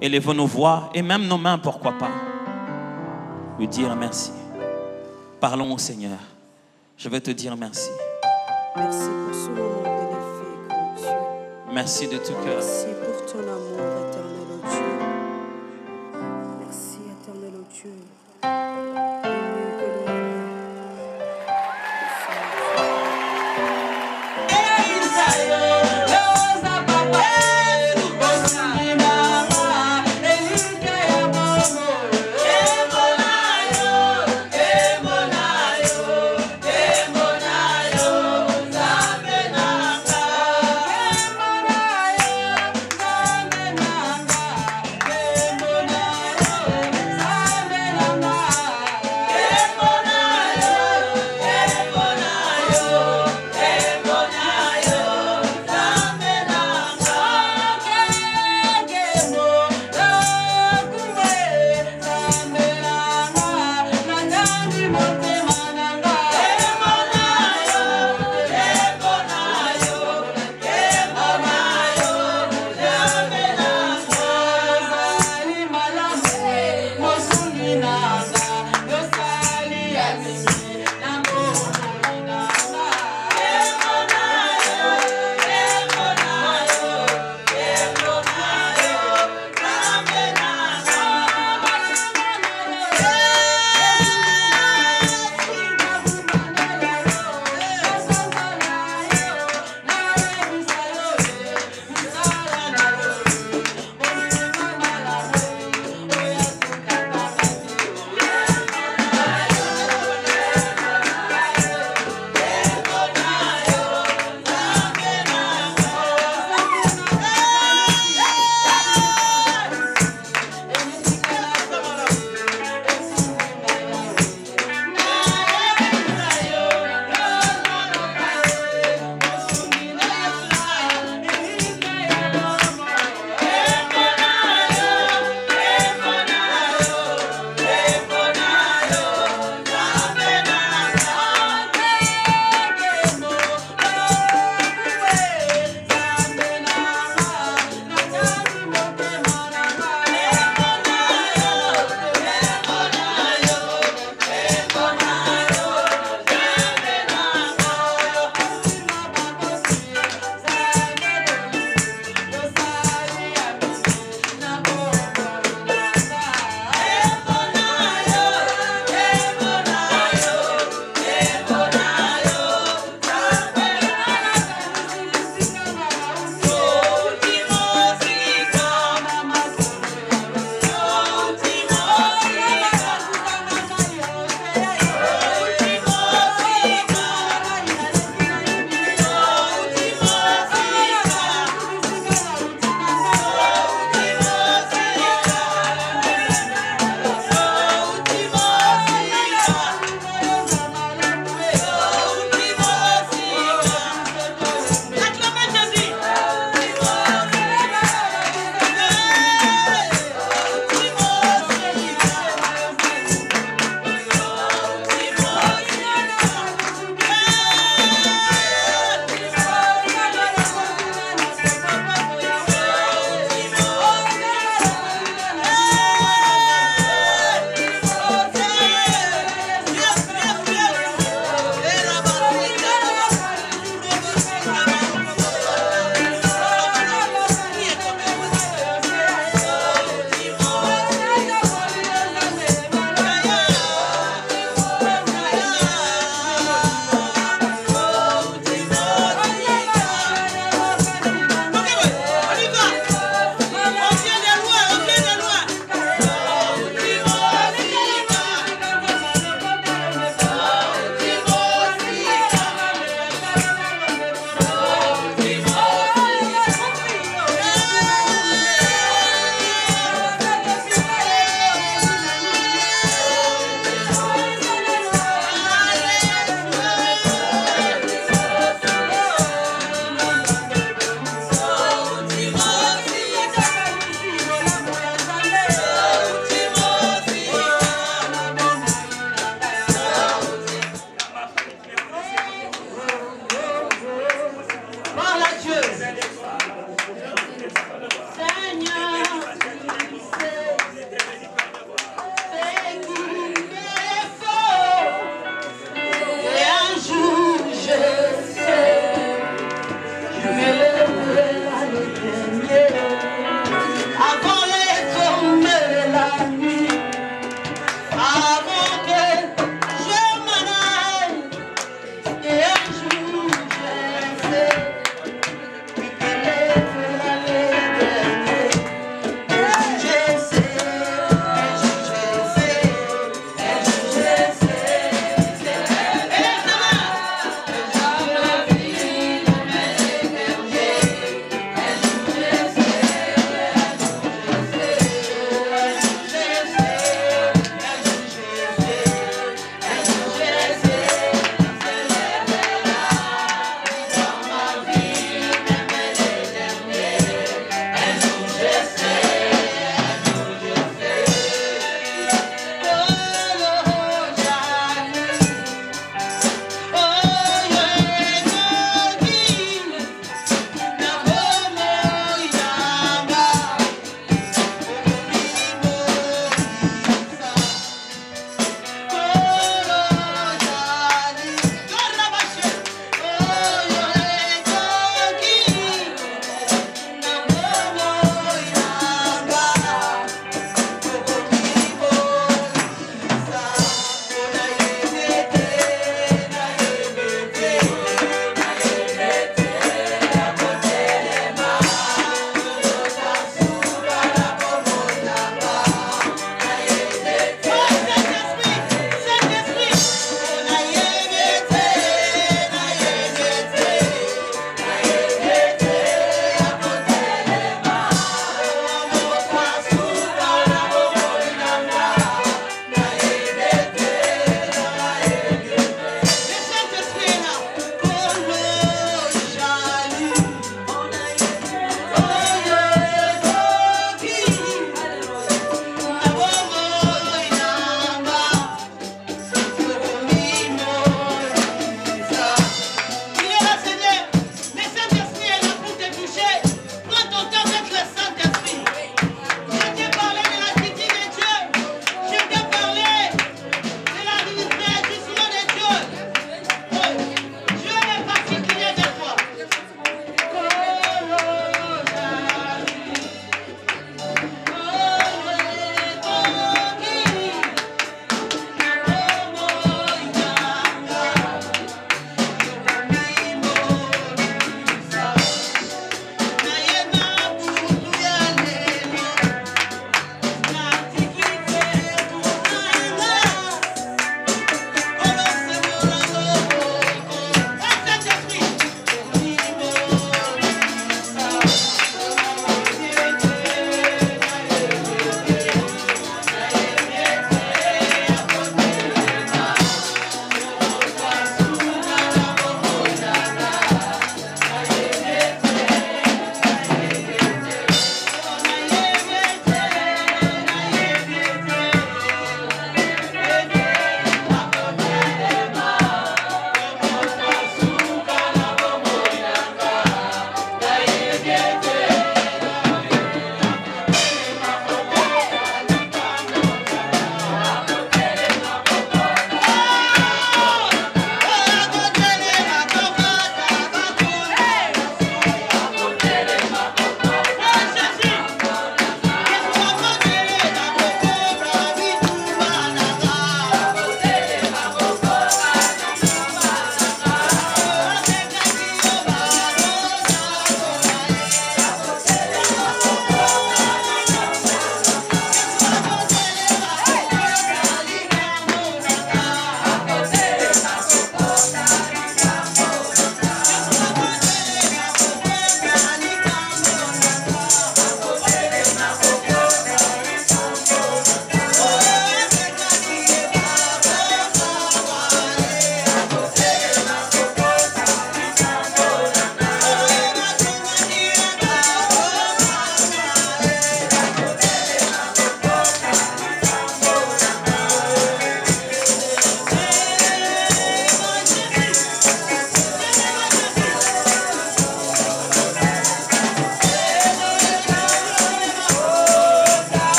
Élevons nos voix et même nos mains, pourquoi pas. Lui dire merci. Parlons au Seigneur. Je vais te dire merci. Merci pour ce moment bénéfique, oh Dieu. Merci de tout cœur. Merci pour ton amour éternel, oh Dieu. Merci éternel, oh Dieu.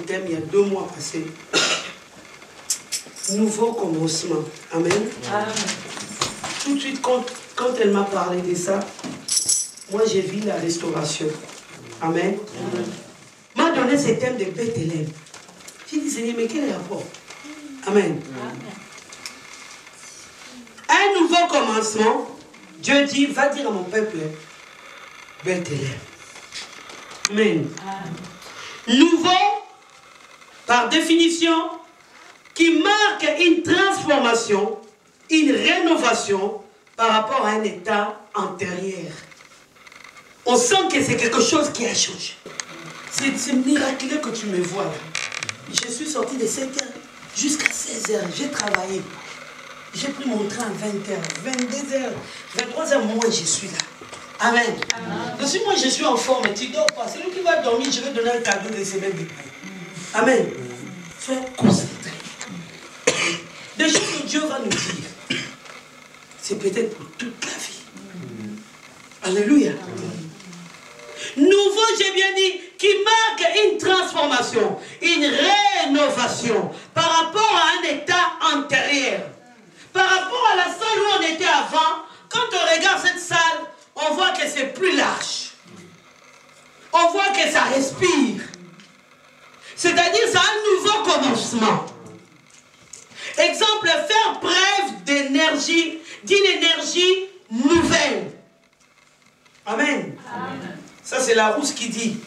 thème il y a 2 mois passés. Nouveau commencement. Amen. Amen. Tout de suite, quand elle m'a parlé de ça, moi j'ai vu la restauration. Amen. Amen. M'a donné ce thème de Bethléem. J'ai dit, Seigneur, mais quel est le rapport? Amen. Amen. Un nouveau commencement. Dieu dit, va dire à mon peuple, Bethléem. Amen. Amen. Nouveau, par définition, qui marque une transformation, une rénovation par rapport à un état antérieur. On sent que c'est quelque chose qui a changé. C'est miraculeux que tu me vois là. Je suis sorti de 7h jusqu'à 16h. J'ai travaillé. J'ai pris mon train à 20h, 22h, 23h, moi je suis là. Amen. Donc si moi je suis en forme et tu ne dors pas, c'est lui qui va dormir, je vais donner un cadeau de semaine du pain. Amen. Sois concentré. Des choses que Dieu va nous dire, c'est peut-être pour toute la vie. Alléluia. Nouveau, j'ai bien dit, qui marque une transformation, une rénovation par rapport à un état antérieur. Par rapport à la salle où on était avant, quand on regarde cette salle, on voit que c'est plus large. On voit que ça respire. C'est-à-dire, c'est un nouveau commencement. Exemple, faire preuve d'énergie, d'une énergie nouvelle. Amen. Amen. Ça, c'est Larousse qui dit.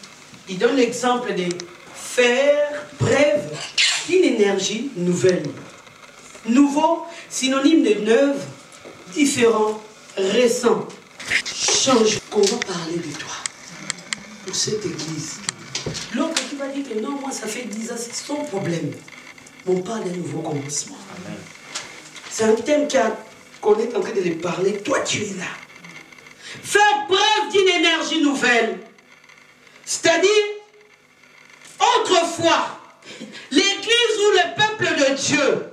Il donne l'exemple de faire preuve d'une énergie nouvelle. Nouveau, synonyme de neuf, différent, récent. Change. On va parler de toi pour cette église. L'autre qui va dire que non, moi ça fait 10 ans, c'est son problème. On parle d'un nouveau commencement. C'est un thème qu'on est en train de lui parler. Toi, tu es là. Faire preuve d'une énergie nouvelle. C'est-à-dire, autrefois, l'église ou le peuple de Dieu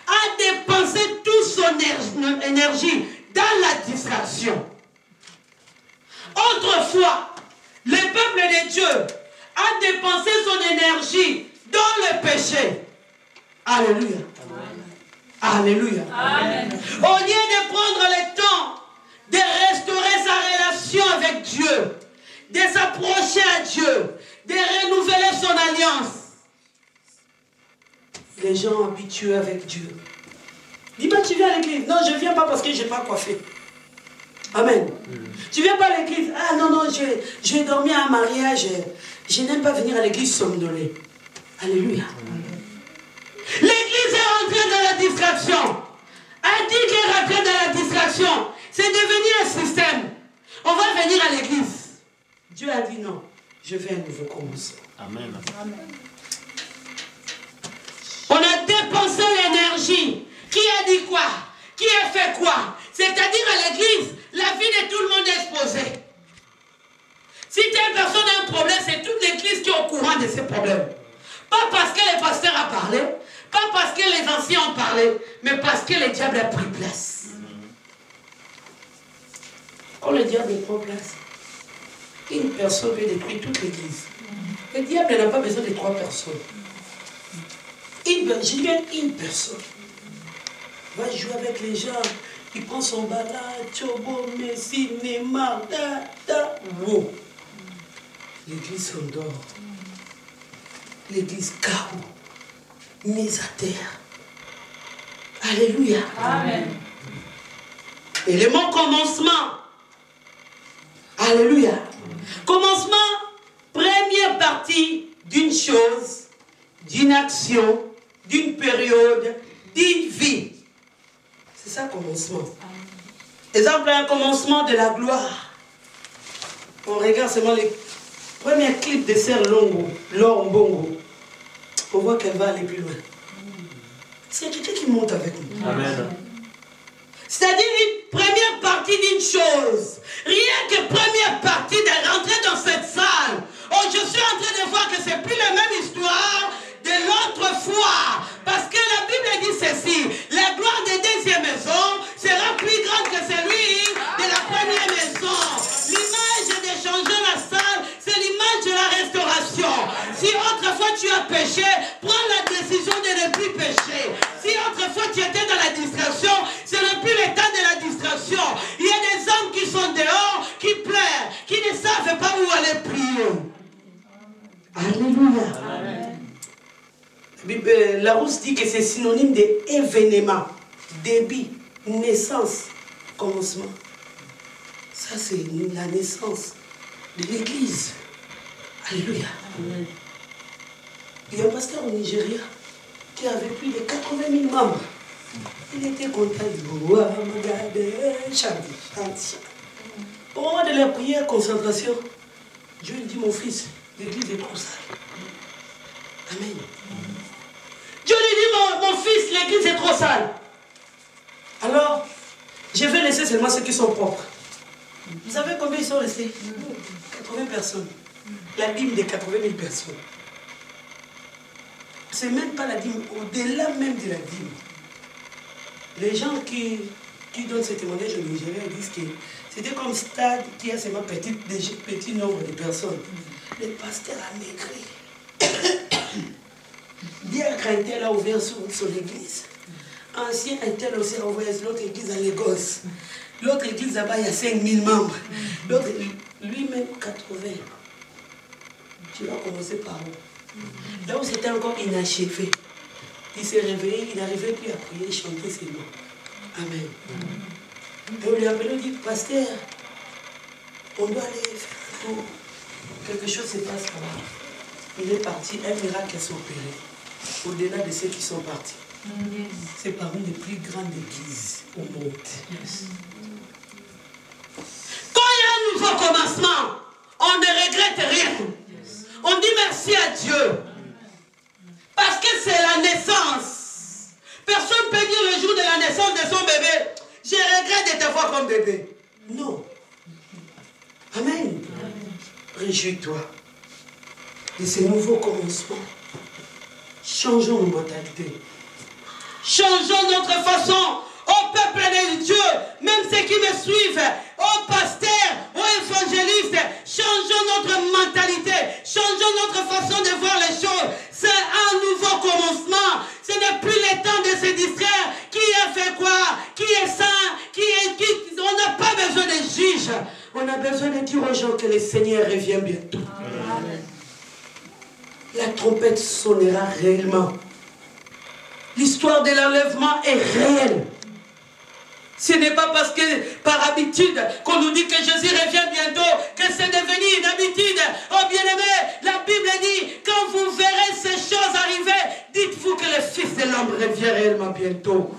a dépensé toute son énergie dans la distraction. Autrefois, le peuple de Dieu a dépensé son énergie dans le péché. Alléluia. Amen. Alléluia. Amen. Au lieu de prendre le temps de restaurer sa relation avec Dieu, de s'approcher à Dieu, de renouveler son alliance, les gens habitués avec Dieu. Dis-moi, tu viens à l'église? Non, je ne viens pas parce que je n'ai pas coiffé. Amen. Tu ne viens pas à l'église? Ah non, non, j'ai dormi à un mariage. Je n'aime pas venir à l'église somnolée. Alléluia. L'église est rentrée dans la distraction. Elle dit qu'elle est rentrée dans la distraction. C'est devenu un système. On va venir à l'église. Dieu a dit non. Je veux un nouveau commencement. Amen. Amen. On a dépensé l'énergie. Qui a dit quoi? Qui a fait quoi? C'est-à-dire à l'église, la vie de tout le monde est exposée. Si telle personne a un problème, c'est toute l'église qui est au courant de ces problèmes. Pas parce que le pasteur a parlé, pas parce que les anciens ont parlé, mais parce que le diable a pris place. Quand le diable prend place, une personne peut détruire toute l'église. Le diable n'a pas besoin de 3 personnes. Une personne va jouer avec les gens. Il prend son balade, Tchobo, Messi, Neymar, wow. L'église s'endort. L'église chaos, mise à terre. Alléluia. Amen. Élément commencement. Alléluia. Commencement, première partie d'une chose, d'une action, d'une période, d'une vie. C'est ça, commencement. Exemple, un commencement de la gloire. On regarde seulement les premiers clips de Sœur Laure Mbongo. On voit qu'elle va aller plus loin. C'est quelqu'un qui monte avec nous. Amen. C'est-à-dire une première partie d'une chose. Rien que première partie de rentrer dans cette salle. Oh, je suis en train de voir que c'est plus la même histoire de l'autre fois. Parce que la Bible dit ceci. La gloire de deuxième maison sera plus grande que celui de la première maison. L'image de changer la salle, c'est l'image de la restauration. Si autrefois tu as Larousse dit que c'est synonyme d'événement, début, naissance, commencement. Ça, c'est la naissance de l'Église. Alléluia. Amen. Il y a un pasteur au Nigeria qui avait plus de 80 000 membres. Il était content. Il chante. Au moment de la prière, concentration, Dieu lui dit, mon fils, l'église est trop sale. Amen. Dieu lui dit, mon fils, l'église est trop sale. Alors, je vais laisser seulement ceux qui sont propres. Vous savez combien ils sont restés? 80 personnes. La dîme de 80 000 personnes. C'est même pas la dîme, au-delà même de la dîme. Les gens qui donnent ce témoignage au Nigeria disent que c'était comme stade qui a seulement petit nombre de personnes. Le pasteur a maigri. Diacre a été là ouvert sur l'église. Ancien a été là aussi ouvert sur l'autre église à Lagos. L'autre église là-bas, il y a 5 000 membres. L'autre, lui-même 80. Tu vas commencer par où? Là où c'était encore inachevé. Il s'est réveillé, il n'arrivait plus à prier, chanter ses noms. Amen. Et on lui a appelé, on dit, pasteur, on doit aller faire un tour. Quelque chose se passe là-bas. Il est parti, un miracle s'est opéré. Au-delà de ceux qui sont partis. C'est parmi les plus grandes églises au monde. Quand il y a un nouveau commencement, on ne regrette rien. On dit merci à Dieu. Parce que c'est la naissance. Personne ne peut dire le jour de la naissance de son bébé, je regrette de te voir comme bébé. Non. Amen. Réjouis-toi de ces nouveaux commencements. Changeons nos mentalités. Changeons notre façon. Au peuple de Dieu, même ceux qui me suivent, aux pasteurs, aux évangélistes, changeons notre mentalité, changeons notre façon de voir les choses. C'est un nouveau commencement. Ce n'est plus le temps de se distraire. Qui a fait quoi? Qui est saint? On n'a pas besoin de juges. On a besoin de dire aux gens que le Seigneur revient bientôt. Amen. La trompette sonnera réellement. L'histoire de l'enlèvement est réelle. Ce n'est pas parce que, par habitude, qu'on nous dit que Jésus revient bientôt, que c'est devenu une habitude. Oh bien-aimé, la Bible dit, quand vous verrez ces choses arriver, dites-vous que le Fils de l'homme revient réellement bientôt.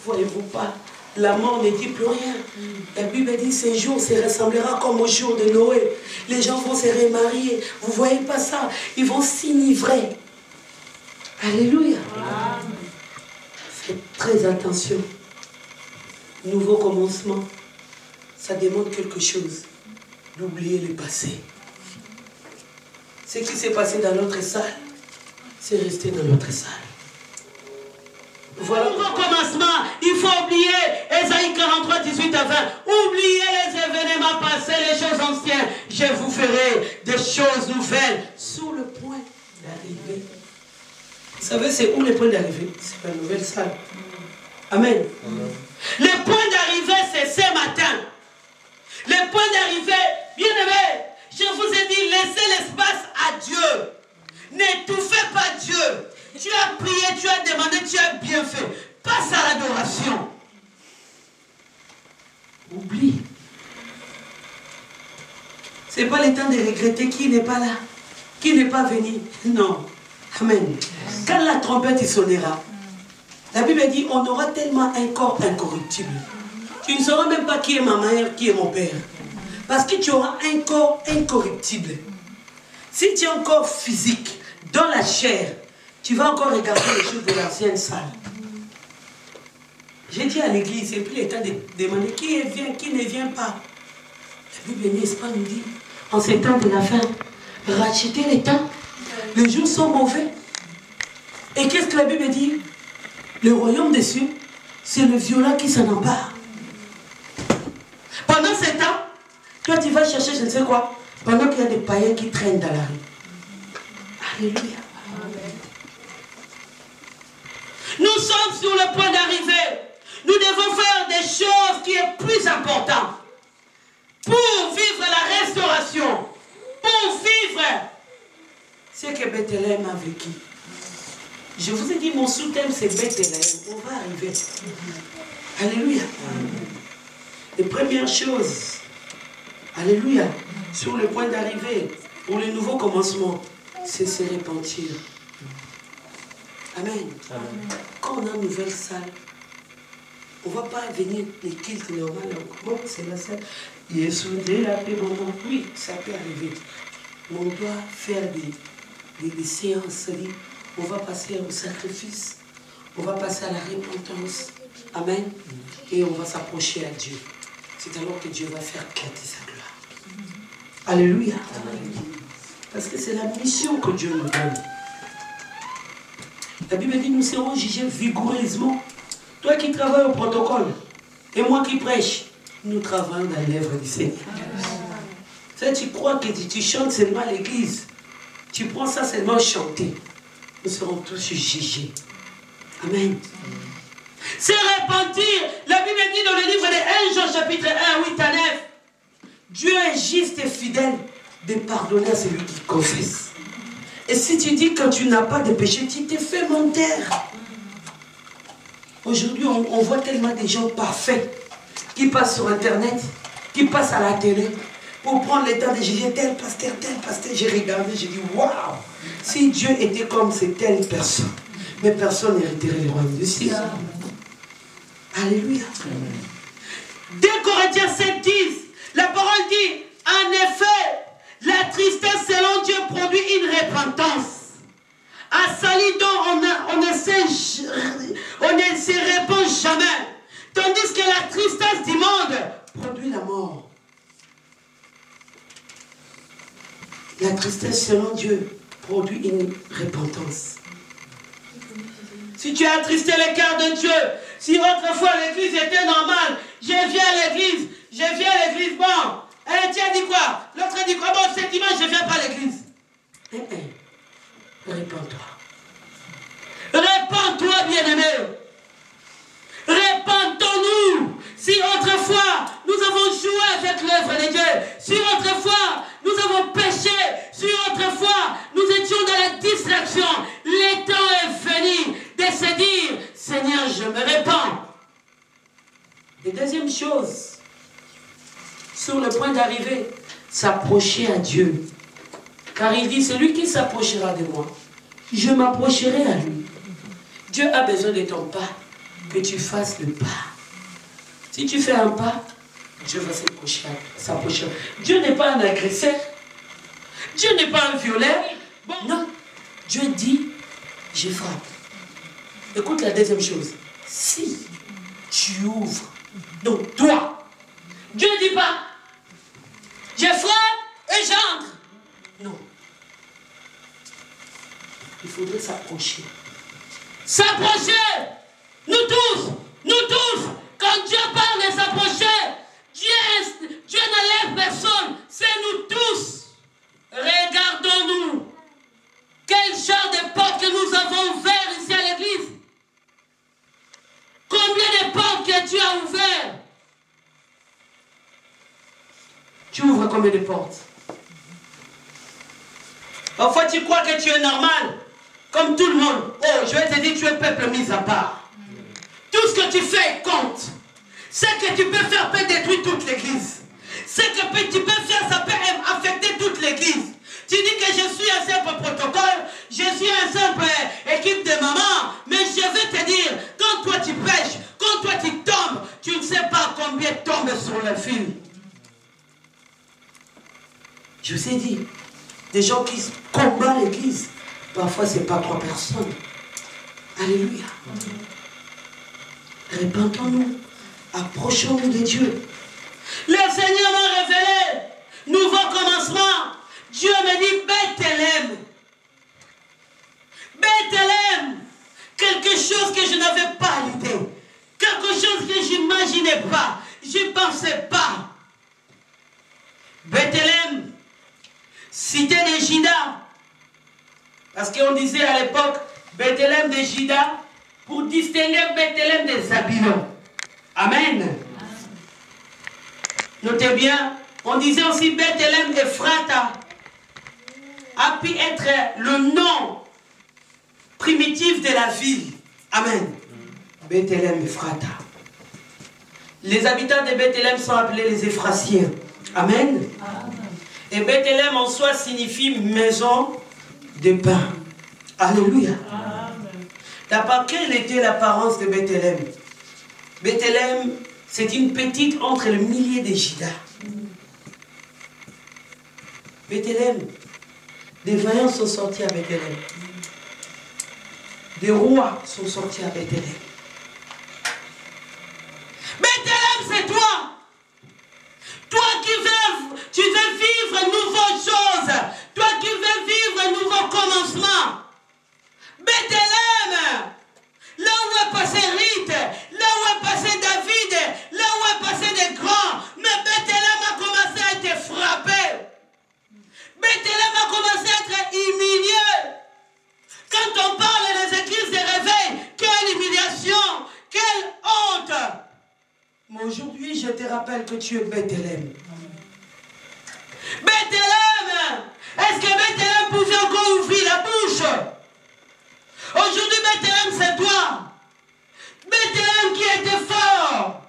Voyez-vous pas, la mort ne dit plus rien. La Bible dit, ces jours se ressemblera comme au jour de Noé. Les gens vont se remarier. Vous ne voyez pas ça? Ils vont s'enivrer. Alléluia. Amen. Faites très attention. Nouveau commencement, ça demande quelque chose. D'oublier le passé. Ce qui s'est passé dans notre salle, c'est resté dans notre salle. Voilà. Nouveau commencement, il faut oublier Ésaïe 43, 18 à 20. Oubliez les événements passés, les choses anciennes. Je vous ferai des choses nouvelles. Sur le point d'arriver. Vous savez, c'est où le point d'arrivée? C'est la nouvelle salle. Amen. Amen. Le point d'arrivée, c'est ce matin. Le point d'arrivée, bien aimé, je vous ai dit, laissez l'espace à Dieu. N'étouffez pas Dieu. Tu as prié, tu as demandé, tu as bien fait. Passe à l'adoration. Oublie. Ce n'est pas le temps de regretter qui n'est pas là, qui n'est pas venu. Non. Amen. Quand la trompette sonnera, la Bible dit, on aura tellement un corps incorruptible. Tu ne sauras même pas qui est ma mère, qui est mon père. Parce que tu auras un corps incorruptible. Si tu as un corps physique, dans la chair, tu vas encore regarder les choses de l'ancienne salle. J'ai dit à l'église, c'est plus le temps de demander qui vient, qui ne vient pas. La Bible, n'est-ce pas, nous dit, en ces temps de la fin, rachetez les temps. Les jours sont mauvais. Et qu'est-ce que la Bible dit? Le royaume des cieux, c'est le violent qui s'en empare. Pendant ces temps, toi tu vas chercher je ne sais quoi, pendant qu'il y a des païens qui traînent dans la rue. Alléluia. Amen. Nous sommes sur le point d'arriver. Nous devons faire des choses qui sont plus importantes. Pour vivre la restauration. Pour vivre ce que Bethléem a vécu. Je vous ai dit, mon sous-thème, c'est Bethléem. On va arriver. Alléluia. Les premières choses, alléluia, sur le point d'arriver, pour le nouveau commencement, c'est se repentir. Amen. Quand on a une nouvelle salle, on ne va pas venir les cultes normaux. Bon, c'est la salle. Oui, ça peut arriver. On doit faire des séances. On va passer au sacrifice. On va passer à la repentance. Amen. Et on va s'approcher à Dieu. C'est alors que Dieu va faire éclater sa gloire. Alléluia. Parce que c'est la mission que Dieu nous donne. La Bible dit, nous serons jugés vigoureusement. Toi qui travailles au protocole, et moi qui prêche, nous travaillons dans l'œuvre du Seigneur. Ça, tu crois que tu chantes seulement à l'église. Tu prends ça seulement chanter. Nous serons tous jugés. Amen. C'est repentir. La Bible dit dans le livre de 1 Jean chapitre 1, 8 à 9. Dieu est juste et fidèle de pardonner à celui qui confesse. Et si tu dis que tu n'as pas de péché, tu t'es fait mentir. Aujourd'hui, on voit tellement de gens parfaits qui passent sur Internet, qui passent à la télé pour prendre le temps de juger tel pasteur, tel pasteur. J'ai regardé, j'ai dit, waouh! Si Dieu était comme c'est telle personne, mais personne n'hériterait le royaume du ciel. Alléluia. 2 Corinthiens 7, 10, la parole dit, en effet, la tristesse selon Dieu produit une repentance. À sali dont on ne se répand jamais. Tandis que la tristesse du monde produit la mort. La tristesse selon Dieu produit une repentance. Si tu as attristé le cœur de Dieu, si autrefois l'église était normale, je viens à l'église, bon. Et tu as dit quoi? L'autre a dit quoi? Bon, ce dimanche, je ne viens pas à l'église. Répands-toi. Répands-toi, bien-aimé. Répandons-nous. Si autrefois, nous avons joué avec l'œuvre de Dieu, si autrefois, nous avons péché, si autrefois, nous étions dans la distraction, le temps est venu de se dire, Seigneur, je me répands. Et deuxième chose, sur le point d'arriver, s'approcher à Dieu. Car il dit, celui qui s'approchera de moi, je m'approcherai à lui. Dieu a besoin de ton pas, que tu fasses le pas. Si tu fais un pas, Dieu va s'approcher. Dieu n'est pas un agresseur. Dieu n'est pas un violeur. Bon. Non. Dieu dit, je frappe. Écoute la deuxième chose. Si tu ouvres, donc toi, Dieu ne dit pas, je frappe et j'entre. Non. Il faudrait s'approcher. S'approcher. Nous tous, quand Dieu parle de s'approcher, Dieu n'enlève personne, c'est nous tous. Regardons-nous. Quel genre de portes que nous avons ouvertes ici à l'église? Combien de portes que tu as ouvertes? Tu ouvres combien de portes? Parfois tu crois que tu es normal, comme tout le monde. Oh, je vais te dire, tu es peuple mis à part. Tout ce que tu fais compte. Ce que tu peux faire peut détruire toute l'église. Ce que tu peux faire, ça peut affecter toute l'église. Tu dis que je suis un simple protocole, je suis un simple équipe de maman, mais je vais te dire, quand toi tu prêches, quand toi tu tombes, tu ne sais pas combien tombent sur le fil. Je vous ai dit, des gens qui combattent l'église, parfois ce n'est pas 3 personnes. Alléluia. Répentons-nous, approchons-nous de Dieu. Le Seigneur m'a révélé, nouveau commencement. Dieu me dit Bethléem. Bethléem, quelque chose que je n'avais pas à l'idée. Quelque chose que je n'imaginais pas. Je ne pensais pas. Bethléem, cité de Juda. Parce qu'on disait à l'époque Bethléem de Juda pour distinguer Bethléem des Zabulon. Amen. Notez bien, on disait aussi Bethléem Ephrata. a pu être le nom primitif de la ville. Amen. Bethléem Ephrata. Les habitants de Bethléem sont appelés les Éphratiens. Amen. Et Bethléem en soi signifie maison de pain. Alléluia. D'abord, quelle était l'apparence de Bethléem? Bethléem, c'est une petite entre le millier de Juda. Bethléem, des vaillants sont sortis à Bethléem. Des rois sont sortis à Bethléem. Bethléem, c'est toi. Toi tu veux vivre une nouvelle chose. Toi qui veux vivre un nouveau commencement. Bethléem, là où est passé Rite, là où est passé David, là où est passé des grands. Mais Bethléem a commencé à être frappé. Bethléem a commencé à être humilié. Quand on parle des églises de réveil, quelle humiliation, quelle honte. Mais aujourd'hui, je te rappelle que tu es Bethléem. Bethléem, est-ce que Bethléem pouvait encore ouvrir la bouche? Aujourd'hui, Bethléem, c'est toi. Bethléem qui était fort.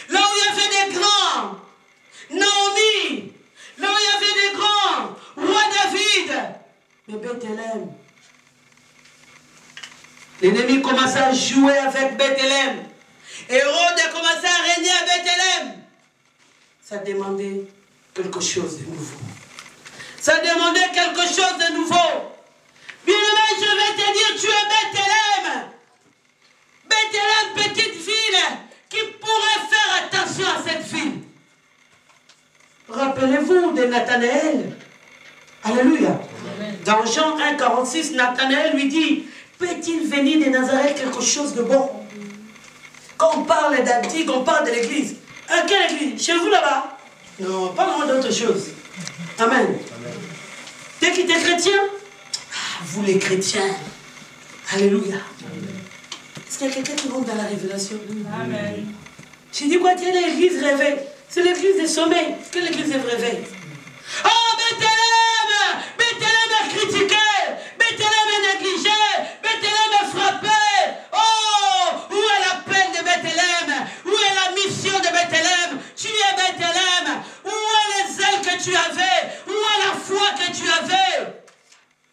Là où il y avait des grands. Naomi. Là où il y avait des grands. Roi David. Mais Bethléem. L'ennemi commençait à jouer avec Bethléem. Hérode a commencé à régner à Bethléem. Ça demandait quelque chose de nouveau. Ça demandait quelque chose de nouveau. Bien-aimé, je vais te dire, tu es Bethléem. Bethléem, petite ville, qui pourrait faire attention à cette ville. Rappelez-vous de Nathanaël. Alléluia. Amen. Dans Jean 1, 46, Nathanaël lui dit, peut-il venir de Nazareth quelque chose de bon? Quand on parle d'Antique, on parle de l'église. À quelle église? Chez vous là-bas? Non, parlons d'autre chose. Amen. Amen. T'es qui t'es chrétien? Vous les chrétiens. Alléluia. Est-ce qu'il y a quelqu'un qui rentre dans la révélation? Amen. J'ai dit quoi? Tiens, l'église réveille. C'est l'église des sommets. Est-ce que l'église est réveille? Oh, Bethléem! Bethléem est critiqué. Bethléem est négligé. Bethléem est frappé. Oh, où est l'appel de Bethléem? Où est la mission de Bethléem? Tu es Bethléem. Où est les ailes que tu avais? Où est la foi que tu avais?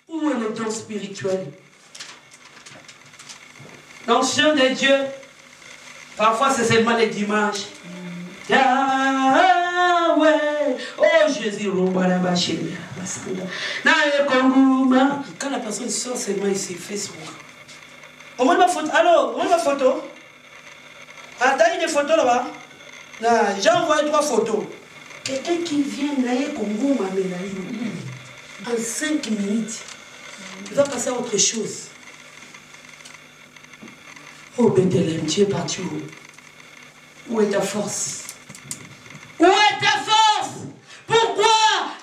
Où est le don spirituel? L'onction de Dieu, parfois c'est seulement les dimanches. Yahweh, oh Jésus, quand la personne sort seulement ici, fait son. Au moins ma photo, allô, au moins ma photo. Ah, t'as une photo là-bas? J'ai envoyé 3 photos. Quelqu'un qui vient naïe Congo m'a en 5 minutes. Il va passer à autre chose. Oh Bethléem, tu es parti où? Où est ta force? Où est ta force? Pourquoi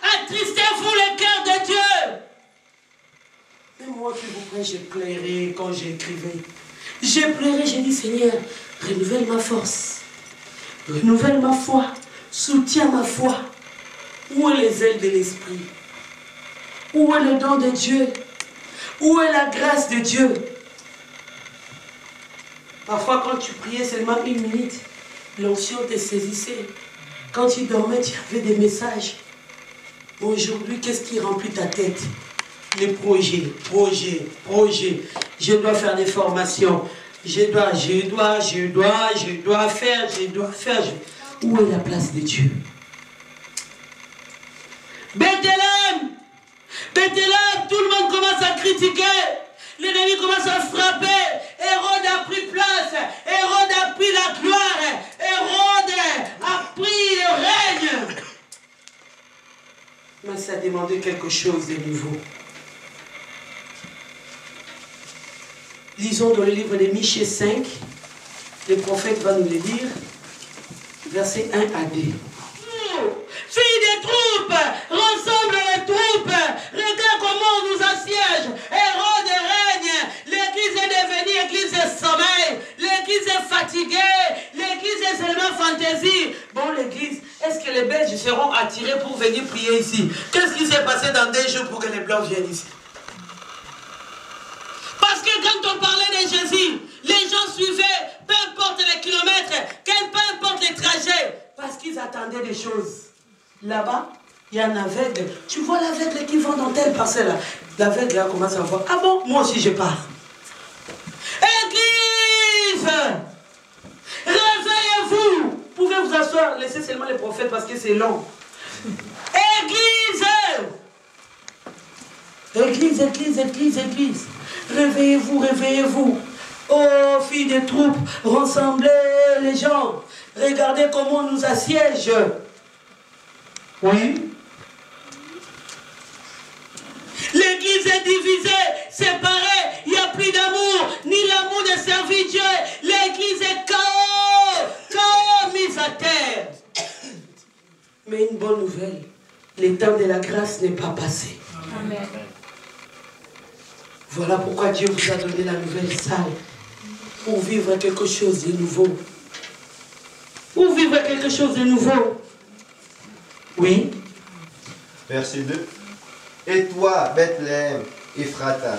attristez-vous le cœur de Dieu? Même moi qui vous prie, j'ai pleuré quand j'écrivais. J'ai pleuré, j'ai dit Seigneur, renouvelle ma force. Renouvelle ma foi. Soutiens ma foi. Où est les ailes de l'esprit? Où est le don de Dieu? Où est la grâce de Dieu? Parfois, quand tu priais seulement 1 minute, l'onction te saisissait. Quand tu dormais, tu avais des messages. Aujourd'hui, qu'est-ce qui remplit ta tête? Les projets. Je dois faire des formations. Je dois faire. Où est la place de Dieu? Bethléem! Bethléem, tout le monde commence à critiquer. L'ennemi commence à frapper. Hérode a pris place. Hérode a pris la gloire. Hérode a pris le règne. Mais ça a demandé quelque chose de nouveau. Lisons dans le livre de Michée 5. Le prophète va nous le lire. Versets 1 à 2. Fille des troupes, rassemble les troupes. Regarde comment on nous assiège. Hérode règne. L'église est devenue église de sommeil. L'église est fatiguée. L'église est seulement fantaisie. Bon, l'église, est-ce que les Belges seront attirés pour venir prier ici? Qu'est-ce qui qui s'est passé dans 2 jours pour que les Blancs viennent ici? Parce que quand on parlait de Jésus, les gens suivaient, peu importe les kilomètres, peu importe les trajets, parce qu'ils attendaient des choses. Là-bas, il y a un aveugle. Tu vois l'aveugle qui vend dans telle parcelle-là. L'aveugle là commence à voir. Ah bon, moi aussi je pars. Église, réveillez-vous. Vous pouvez vous asseoir, laissez seulement les prophètes parce que c'est long. Église, église, église, église, église. Réveillez-vous, réveillez-vous. Oh, filles des troupes, rassemblez les gens. Regardez comment on nous assiège. Oui. L'église est divisée, séparée. Il n'y a plus d'amour, ni l'amour de servir Dieu. L'église est chaos, mise à terre. Mais une bonne nouvelle, le temps de la grâce n'est pas passé. Amen. Voilà pourquoi Dieu vous a donné la nouvelle salle. Pour vivre quelque chose de nouveau. Pour vivre quelque chose de nouveau. Oui. Verset 2. Et toi, Bethléem, Ephrata,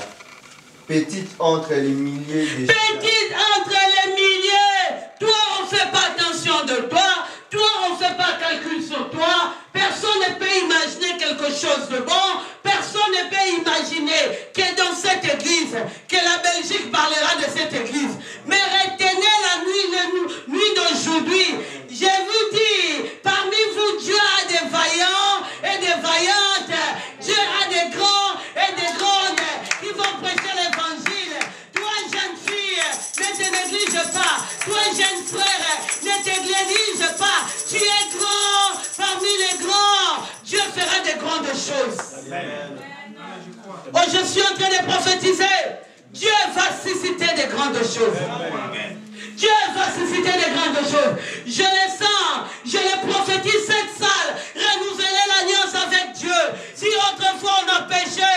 petite entre les milliers des... Petite entre les milliers. Toi, on ne fait pas attention de toi. Toi, on ne fait pas calcul sur toi. Personne ne peut imaginer quelque chose de bon. Personne ne peut imaginer que dans cette église, que la Belgique parlera de cette église. Mais retenez la nuit d'aujourd'hui. Je vous dis, parmi vous, Dieu a des vaillants et des vaillantes. Dieu a des grands et des grandes qui vont prêcher l'évangile. Toi, jeune fille, ne te néglige pas. Toi, jeune frère, ne te néglige pas. Tu es grand parmi les grands. Dieu fera des grandes choses. Amen. Oh, je suis en train de prophétiser. Dieu va susciter des grandes choses. Amen. Dieu va susciter des grandes choses. Je le sens. Je le prophétise cette salle. Renouveler l'alliance avec Dieu. Si autrefois on a péché,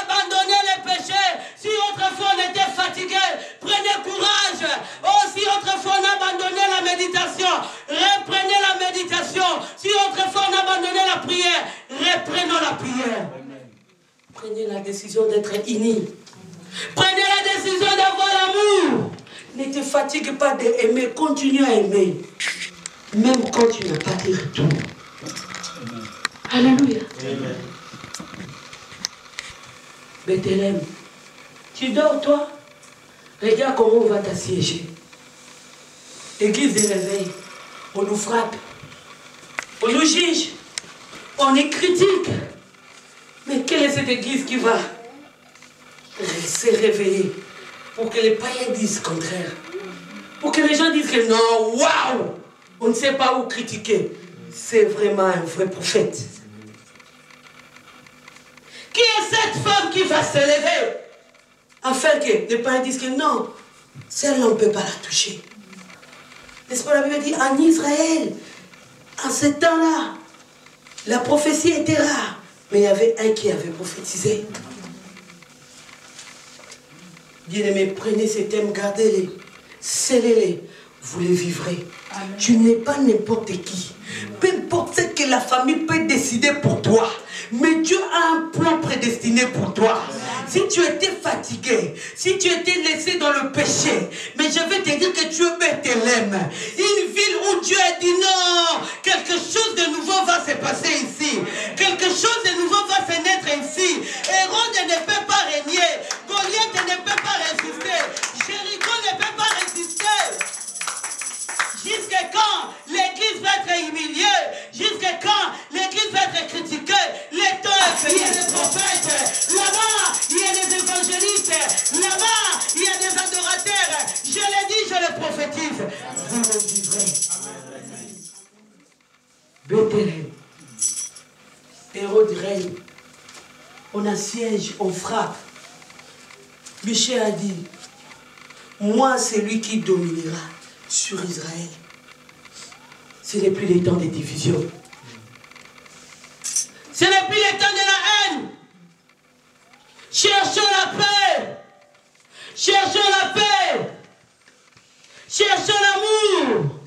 abandonnez les péchés. Si autrefois on était fatigué, prenez courage. Oh, si autrefois on a abandonné la méditation, reprenez la méditation. Si autrefois on a abandonné la prière, reprenons la prière. Prenez la décision d'être unis. Prenez la décision d'avoir l'amour. Ne te fatigue pas d'aimer, continue à aimer. Même quand tu n'as pas de retour. Alléluia. Amen. Bethléem, tu dors toi? Regarde comment on va t'assiéger. Église de réveil, on nous frappe, on nous juge, on est critique. Mais quelle est cette église qui va se réveiller pour que les païens disent le contraire? Pour que les gens disent que non, waouh, on ne sait pas où critiquer. C'est vraiment un vrai prophète. Qui est cette femme qui va se lever afin que les païens disent que non, celle-là on ne peut pas la toucher? N'est-ce pas, la Bible dit en Israël, en ce temps-là, la prophétie était rare. Mais il y avait un qui avait prophétisé. Bien-aimés, prenez ces thèmes, gardez-les, scellez-les, vous les vivrez. Amen. Tu n'es pas n'importe qui. Peu importe ce que la famille peut décider pour toi. Mais Dieu a un plan prédestiné pour toi. Si tu étais fatigué, si tu étais laissé dans le péché, mais je vais te dire que tu es Bethléem, une ville où Dieu a dit non, quelque chose de nouveau va se passer ici, quelque chose de nouveau va se naître ici. Hérode ne peut pas régner, Goliath ne peut pas résister, Jéricho ne peut pas résister. Jusqu'à quand l'église va être humiliée? Jusqu'à quand l'église va être critiquée? Les temps, il y a des prophètes. Là-bas, il y a des évangélistes. Là-bas, il y a des adorateurs. Je l'ai dit, je le prophétise. Vous le vivrez. Bethléem. Hérode règne. On assiège, on frappe. Michel a dit, moi, c'est lui qui dominera sur Israël. Ce n'est plus les temps des divisions. Ce n'est plus les temps de la haine. Cherchons la paix. Cherchons la paix. Cherchons l'amour.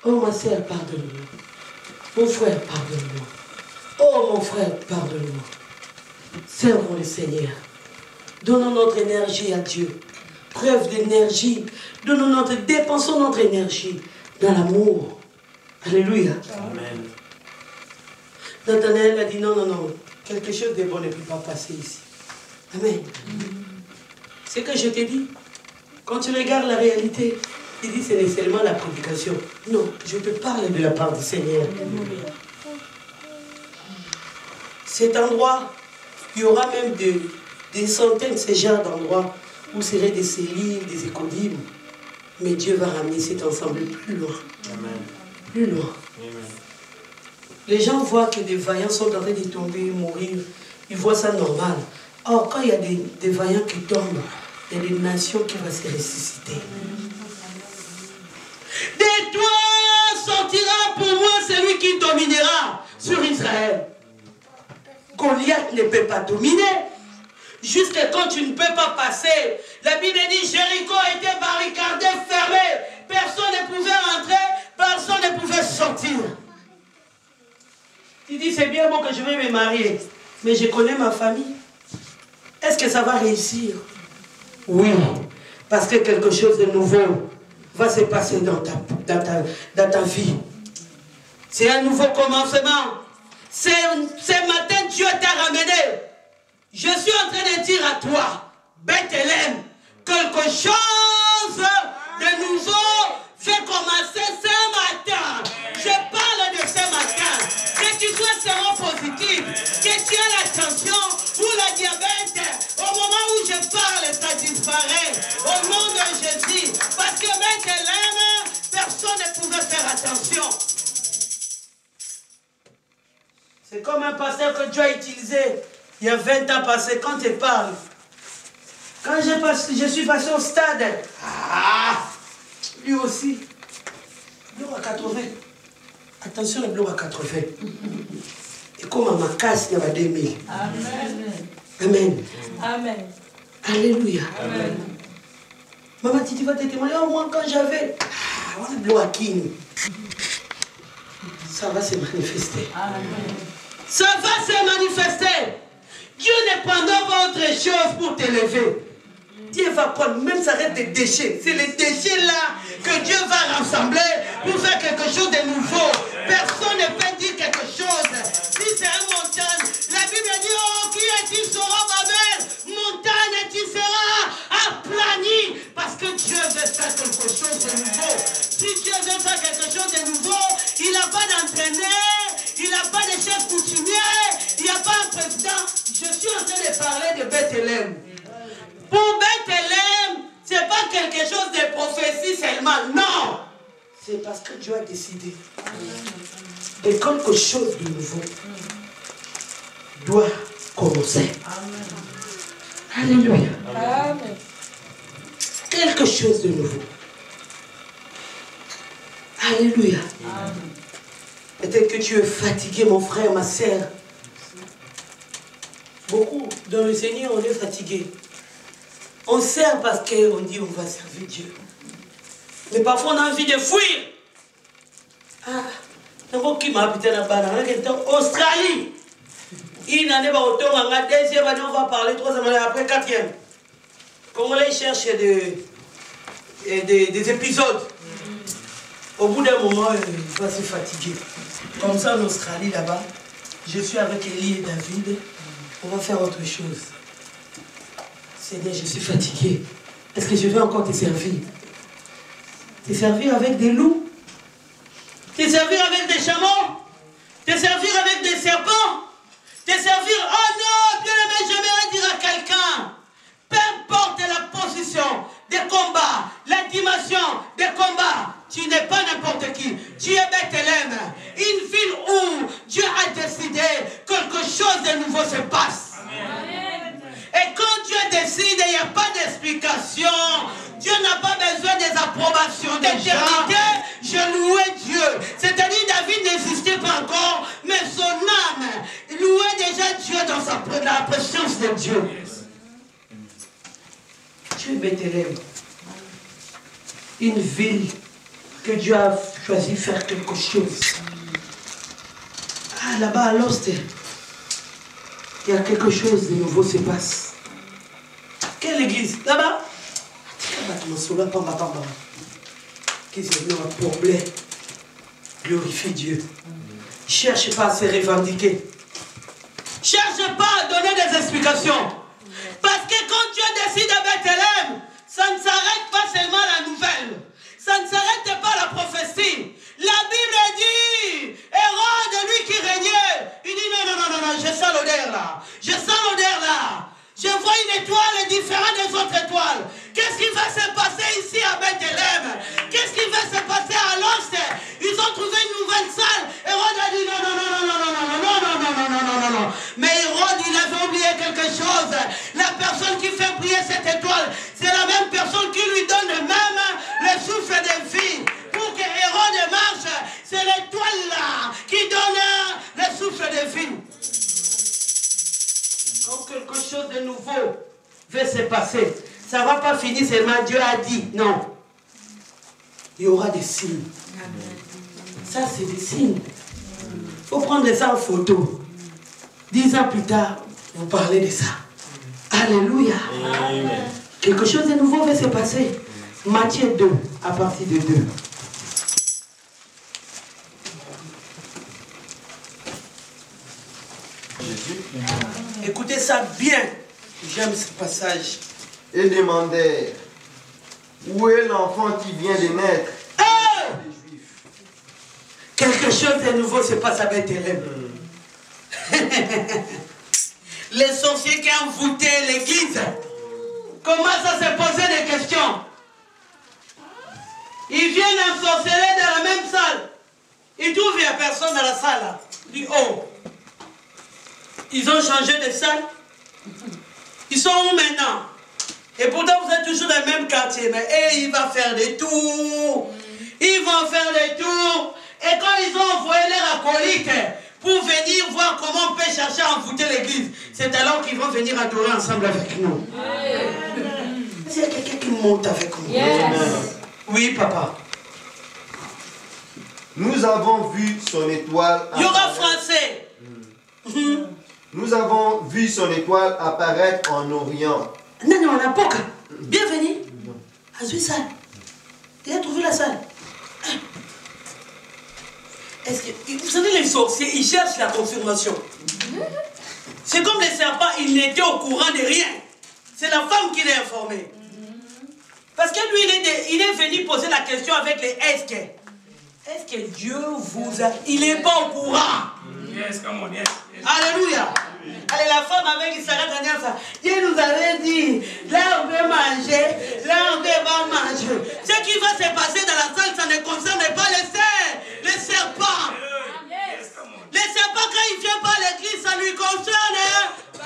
Oh ma sœur, pardonne-moi. Mon frère, pardonne-moi. Oh mon frère, pardonne-moi. Servons le Seigneur. Donnons notre énergie à Dieu. Preuve d'énergie. Dépensons notre énergie dans l'amour. Alléluia. Amen. Nathanaël a dit non, non, non. Quelque chose de bon ne peut pas passer ici. Amen. C'est que je t'ai dit. Quand tu regardes la réalité, tu dis c'est seulement la prédication. Non, je te parle de la part du Seigneur. Cet endroit, il y aura même des centaines de ces genres d'endroits où seraient des cellules, des écolimes. Mais Dieu va ramener cet ensemble plus loin. Amen. Plus loin. Amen. Les gens voient que des vaillants sont en train de tomber, mourir. Ils voient ça normal. Or, quand il y a des vaillants qui tombent, il y a des nations qui vont se ressusciter. De toi sortira pour moi celui qui dominera sur Israël. Goliath ne peut pas dominer. Jusqu'à quand tu ne peux pas passer. La Bible dit Jéricho était barricadé, fermé. Personne ne pouvait rentrer, personne ne pouvait sortir. Tu dis c'est bien bon que je vais me marier, mais je connais ma famille. Est-ce que ça va réussir? Oui, parce que quelque chose de nouveau va se passer dans ta vie. C'est un nouveau commencement. Ce matin, Dieu t'a ramené. Je suis en train de dire à toi, Bethléem, quelque chose de nouveau fait commencer ce matin. Je parle de ce matin. Que tu sois séropositif, que tu aies la tension ou la diabète, au moment où je parle, ça disparaît. Au nom de Jésus. Parce que Bethléem, personne ne pouvait faire attention. C'est comme un pasteur que Dieu a utilisé il y a 20 ans passé, quand il parle. Quand je suis passé au stade, lui aussi, bloc à 80. Attention, le bloc à 80. Et comme à ma casse, il y avait 2000. Amen. Amen. Amen. Alléluia. Amen. Maman, tu vas te témoigner, au moins quand j'avais le bloc à King. Ça va se manifester. Amen. Ça va se manifester. Dieu ne prendra pas autre chose pour t'élever. Dieu va prendre, même ça reste des déchets. C'est les déchets là que Dieu va rassembler pour faire quelque chose de nouveau. Personne ne peut dire quelque chose. Si c'est une montagne, la Bible dit, oh, qui est-il sera Babel? Montagne, tu seras aplani. Parce que Dieu veut faire quelque chose de nouveau. Si Dieu veut faire quelque chose de nouveau, il n'a pas d'entraîneur, il n'a pas de chef coutumier, il n'y a pas un président. Je suis en train de parler de Bethléem. Pour Bethléem, ce n'est pas quelque chose de prophétie seulement. Non. C'est parce que Dieu a décidé. Et quelque chose de nouveau doit commencer. Alléluia. Amen. Quelque chose de nouveau. Alléluia. Peut-être que tu es fatigué, mon frère, ma sœur. Beaucoup dans le Seigneur, on est fatigué. On sert parce qu'on dit on va servir Dieu. Mais parfois on a envie de fuir. N'importe qui m'a habité là-bas, Australie. Il n'en est pas autant, on a deuxième année, on va parler, troisième année, après quatrième. Congolais cherchent des épisodes. Au bout d'un moment, il va se fatiguer. Comme ça en Australie là-bas, je suis avec Élie et David. On va faire autre chose. Seigneur, je suis fatigué. Est-ce que je vais encore te servir? Te servir avec des loups? Te servir avec des chameaux? Te servir avec des serpents? Te servir... Oh non, bien-aimé, j'aimerais dire à quelqu'un, peu importe la position des combats, la dimension des combats, tu n'es pas n'importe qui. Tu es Bethléem, une ville où Dieu a décidé quelque chose de nouveau se passe. Amen. Et quand Dieu décide, il n'y a pas d'explication. Dieu n'a pas besoin des approbations d'éternité. Je louais Dieu. C'est-à-dire David n'existait pas encore, mais son âme louait déjà Dieu dans la présence de Dieu. Tu es Bethléem, une ville que Dieu a choisi faire quelque chose. là-bas à l'Ost, il y a quelque chose de nouveau se passe. Quelle église? Là-bas? Qu'ils ont un problème. Glorifie Dieu. Cherche pas à se revendiquer. Cherche pas à donner des explications. Parce que quand Dieu décide à Bethléem, ça ne s'arrête pas seulement la nouvelle. Ça ne s'arrête pas la prophétie. La Bible dit, Hérode, lui qui régnait, il dit non, je sens l'odeur là. Je sens l'odeur là. Je vois une étoile différente des autres étoiles. Qu'est-ce qui va se passer ici à Bethléem? Qu'est-ce qui va se passer à l'Ost? Ils ont trouvé une nouvelle salle. Hérode a dit non. Mais Hérode, il avait oublié quelque chose. La personne qui fait briller cette étoile, c'est la même personne qui lui donne même le souffle de vie. Pour que Hérode marche, c'est l'étoile là qui donne le souffle de vie. Quand quelque chose de nouveau va se passer, ça ne va pas finir seulement Dieu a dit. Non. Il y aura des signes. Ça, c'est des signes. Il faut prendre ça en photo. 10 ans plus tard, vous parlez de ça. Alléluia. Amen. Quelque chose de nouveau va se passer. Matthieu 2, à partir de 2. Écoutez ça bien. J'aime ce passage. Et demandèrent, où est l'enfant qui vient de naître? Les Juifs. Quelque chose de nouveau se passe à Bethléem. Les sorciers qui ont voûté l'église commencent à se poser des questions. Ils viennent ensorceler dans la même salle. Ils trouvent qu'il n'y a personne dans la salle. Ils disent, oh, ils ont changé de salle. Ils sont où maintenant? Et pourtant vous êtes toujours dans le même quartier. Mais il va faire des tours. Ils vont faire des tours. Et quand ils ont envoyé leurs acolytes pour venir voir comment on peut chercher à envoûter l'église, c'est alors qu'ils vont venir adorer ensemble avec nous. Est-ce qu'il y a quelqu'un qui monte avec nous? Oui, papa. Nous avons vu son étoile. Il y aura français. Nous avons vu son étoile apparaître en Orient. Non, on n'a pas. Bienvenue. À cette salle. Tu as trouvé la salle? Est-ce que, vous savez, les sorciers, ils cherchent la confirmation. C'est comme les serpents, ils n'étaient au courant de rien. C'est la femme qui l'a informé. Parce que lui, il est venu poser la question avec les est-ce que. Est-ce que Dieu vous a... Il n'est pas au courant. Yes, come on, yes. Alléluia. Allez, la femme avec qui s'arrête à dire ça. Dieu nous avait dit, là on veut manger, là on veut pas manger. Ce qui va se passer dans la salle, ça ne concerne pas les serpents. Les serpents, quand ils viennent pas à l'église, ça ne lui concerne